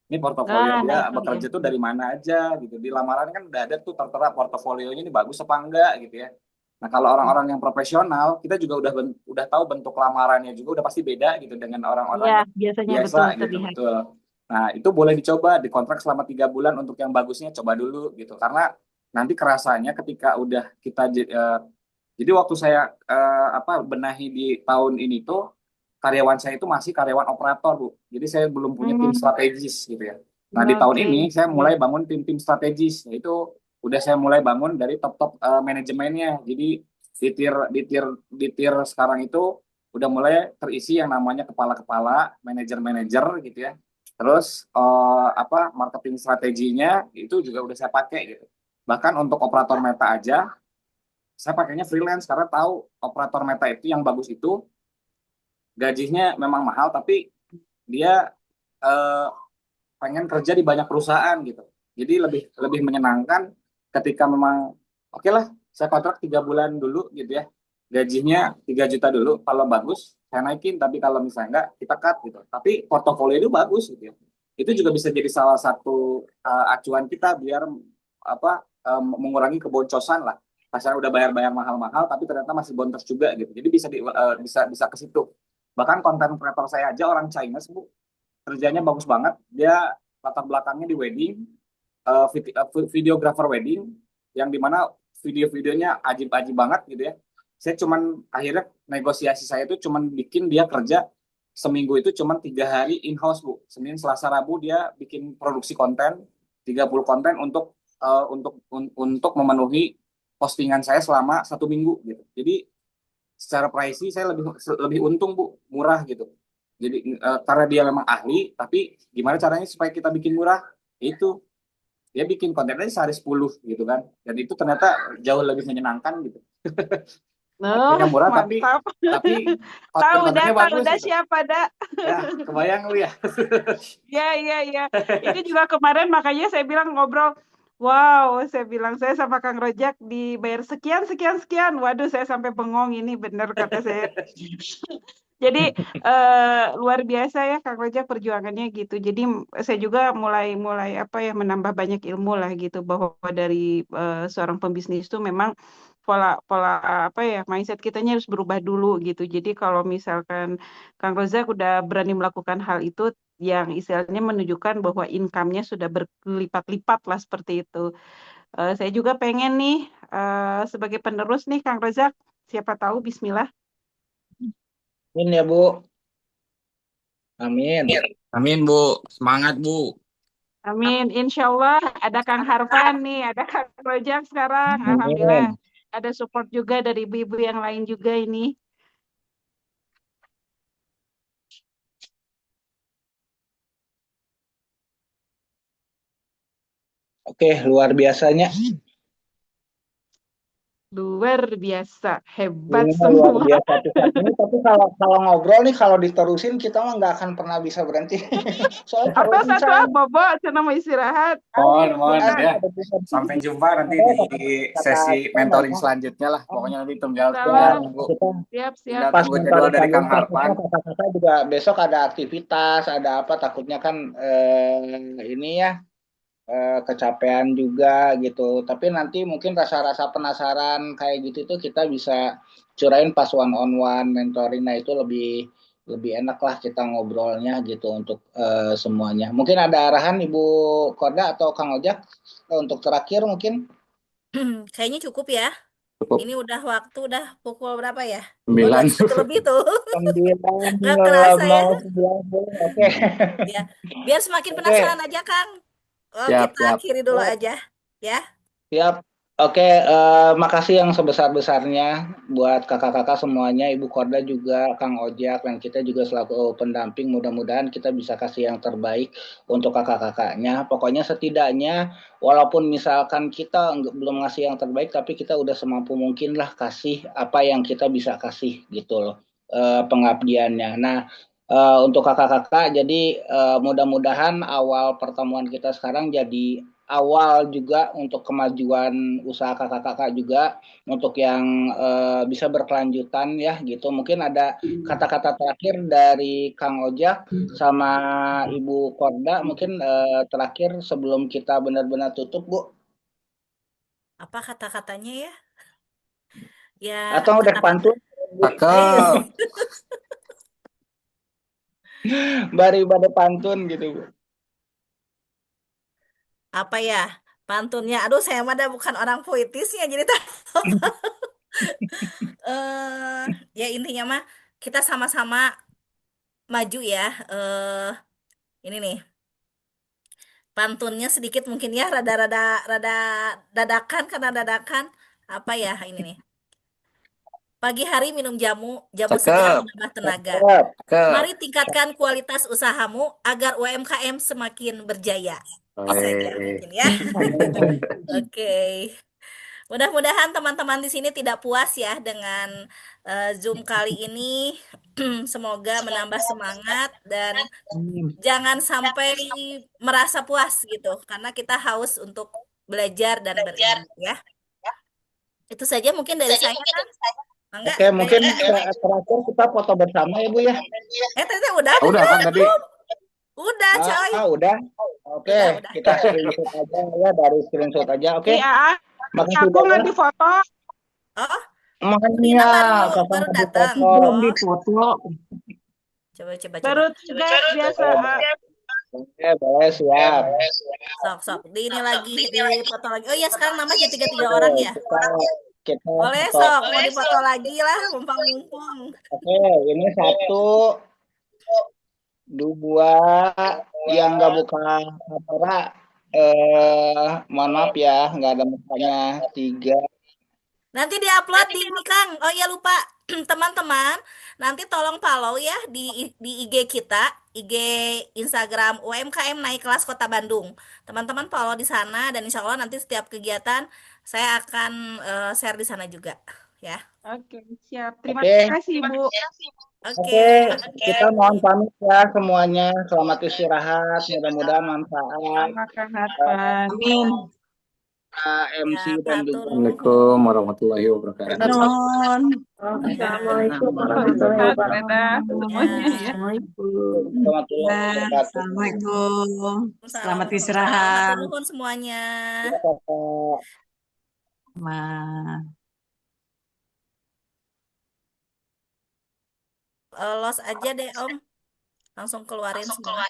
Ini portofolio Nah dia itu dia. bekerja tuh dari mana aja, gitu. Di lamaran kan udah ada tuh tertera portofolionya ini bagus apa enggak, gitu ya. Nah, kalau orang-orang yang profesional, kita juga udah tahu bentuk lamarannya juga udah pasti beda gitu dengan orang-orang Iya, yang biasanya biasa betul gitu, terlihat. betul. Nah, itu boleh dicoba dikontrak selama 3 bulan untuk yang bagusnya coba dulu gitu. Karena nanti kerasanya ketika udah kita jadi waktu saya benahi di tahun ini tuh karyawan saya itu masih karyawan operator, Bu. Jadi saya belum punya tim strategis gitu ya. Nah, di tahun Oke. ini saya Iya. mulai bangun tim-tim strategis. Yaitu udah saya mulai bangun dari top-top manajemennya. Jadi di tier sekarang itu udah mulai terisi yang namanya kepala-kepala, manajer-manajer gitu ya. Terus marketing strateginya itu juga udah saya pakai gitu. Bahkan untuk operator meta aja saya pakainya freelance karena tahu operator meta itu yang bagus itu gajinya memang mahal tapi dia pengen kerja di banyak perusahaan gitu. Jadi lebih menyenangkan ketika memang oke lah saya kontrak 3 bulan dulu gitu ya. Gajinya 3 juta dulu, kalau bagus saya naikin, tapi kalau misalnya enggak kita cut gitu. Tapi portofolio itu bagus gitu ya. Itu juga bisa jadi salah satu acuan kita biar mengurangi keboncosan lah. Pasar udah bayar-bayar mahal-mahal tapi ternyata masih boncos juga gitu. Jadi bisa ke situ. Bahkan konten kreator saya aja orang China, Bu. Kerjanya bagus banget. Dia latar belakangnya di wedding, videographer wedding, yang dimana video-videonya ajib-ajib banget gitu ya. Saya cuman akhirnya negosiasi saya itu cuman bikin dia kerja seminggu itu cuman 3 hari in house, Bu. Senin, Selasa, Rabu dia bikin produksi konten 30 konten untuk memenuhi postingan saya selama 1 minggu gitu. Jadi secara pricey saya lebih untung, Bu, murah gitu. Jadi karena dia memang ahli, tapi gimana caranya supaya kita bikin murah? Itu dia bikin kontennya sehari 10 gitu kan. Dan itu ternyata jauh lebih menyenangkan gitu. Kontennya murah tapi tahu kontennya bagus udah gitu. siapa dah. Ya, kebayang lu ya. Ya. Itu juga kemarin makanya saya bilang ngobrol. Wow, saya bilang saya sama Kang Rojak dibayar sekian. Waduh, saya sampai bengong ini bener kata saya. Jadi luar biasa ya Kang Rojak perjuangannya gitu. Jadi saya juga mulai apa ya menambah banyak ilmu lah gitu bahwa dari seorang pembisnis itu memang pola pola apa ya mindset kitanya harus berubah dulu gitu. Jadi kalau misalkan Kang Rozak udah berani melakukan hal itu yang istilahnya menunjukkan bahwa income-nya sudah berlipat-lipat lah seperti itu. Saya juga pengen nih sebagai penerus nih Kang Rozak, siapa tahu Bismillah. Amin ya Bu. Amin. Amin Bu, semangat Bu. Amin. Insya Allah ada Kang Harfan nih, ada Kang Rojak sekarang. Alhamdulillah Amin. ada support juga dari ibu-ibu yang lain juga ini. Oke, luar biasanya. Luar biasa, hebat Ini mah luar semua. biasa Ustaz. Ini tapi kalau ngobrol nih kalau diterusin kita mah nggak akan pernah bisa berhenti. Soalnya kalau Apa satu misalnya apa, Bo? Cina mau istirahat. Mohon asli ya. ada bisa Sampai jumpa nanti ada di kata sesi kita mentoring mereka selanjutnya lah. Pokoknya nanti tinggal Insya tinggal Allah. tunggu kita Siap, siap. tinggal pas tunggu jadwal mentoring dari Kang selanjutnya Harpan. kakak-kakak juga besok ada aktivitas, ada apa takutnya kan ini ya kecapean juga gitu. Tapi nanti mungkin rasa-rasa penasaran kayak gitu tuh kita bisa curain pas one on one mentoring. Nah itu lebih lebih enak lah kita ngobrolnya gitu untuk semuanya. Mungkin ada arahan Ibu Korda atau Kang Ojak untuk terakhir mungkin Kayaknya cukup ya. Cukup Ini udah waktu udah pukul berapa ya? Oh, 9. 21 lebih tuh. 9 Gak kerasa ya. mau 90. Oke. Ya, biar semakin Oke. penasaran aja, Kang. Oh, Siap, kita siap. akhiri dulu aja, ya. Siap. Oke, makasih yang sebesar-besarnya buat kakak-kakak semuanya, Ibu Korda juga, Kang Ojak, dan kita juga selaku pendamping. Mudah-mudahan kita bisa kasih yang terbaik untuk kakak-kakaknya. Pokoknya setidaknya, walaupun misalkan kita belum ngasih yang terbaik, tapi kita udah semampu mungkin lah kasih apa yang kita bisa kasih gitu loh, pengabdiannya. Nah, untuk kakak-kakak, jadi mudah-mudahan awal pertemuan kita sekarang jadi awal juga untuk kemajuan usaha kakak-kakak juga untuk yang bisa berkelanjutan ya gitu. Mungkin ada kata-kata terakhir dari Kang Ojak sama Ibu Korda mungkin terakhir sebelum kita benar-benar tutup Bu. Apa kata-katanya ya? Ya, Atau udah kata-kata. pantun Cakep. bari pada pantun gitu Bu. Apa ya? Pantunnya. Aduh, saya mah dah bukan orang puitisnya jadi tak. Ya intinya mah kita sama-sama maju ya. Ini nih. Pantunnya sedikit mungkin ya rada dadakan karena dadakan apa ya ini nih. Pagi hari minum jamu segar Cakep. menambah tenaga. Cakep. Mari tingkatkan kualitas usahamu agar UMKM semakin berjaya. Bisa ya mungkin ya. Oke. Mudah-mudahan teman-teman di sini tidak puas ya dengan Zoom kali ini. Semoga menambah semangat dan jangan sampai merasa puas gitu karena kita haus untuk belajar dan berilmu ya. Itu saja mungkin dari saya kan. Enggak, Oke, mungkin dari terakhir kita foto bersama ya Bu ya. Tete udah Udah kan tadi? Udah, coy. Udah. Oke, Udah. kita screenshot aja ya dari screenshot aja. Oke. Iya, Makasih aku nggak difoto. Oh, Makanya baru kapan datang. belum Oh. difoto. Coba. Baru tugas biasa. Oke, boleh siap. Sok. Di ini lagi, di foto lagi. Oh iya, sekarang nambah jadi 3 orang ya. Kita Boleh foto. sok, mau difoto lagi lah, mumpung. Oke, ini 1, 2, yang nggak buka kamera, mohon maaf ya, nggak ada mukanya. 3. Nanti diupload di ini Kang. Oh iya lupa, teman-teman. Nanti tolong follow ya di IG kita, IG Instagram UMKM Naik Kelas Kota Bandung. Teman-teman follow di sana dan insya Allah nanti setiap kegiatan saya akan share di sana juga, ya. Oke, siap. Terima Oke. kasih, Bu. Oke, kita mohon pamit ya semuanya. Selamat istirahat, mudah-mudahan manfaat. Sama Kang Harfan. Amin. MC Ya, dan Kak, juga Assalamualaikum warahmatullahi wabarakatuh. Non. Assalamualaikum warahmatullahi Sehat, wabarakatuh. Reda, semuanya ya. Assalamualaikum. warahmatullahi wabarakatuh. Assalamualaikum. Selamat Waalaikumsalam. istirahat. Matur nuwun semuanya. Ya, Kakak. Ma. Los aja deh Om. Langsung keluarin semua.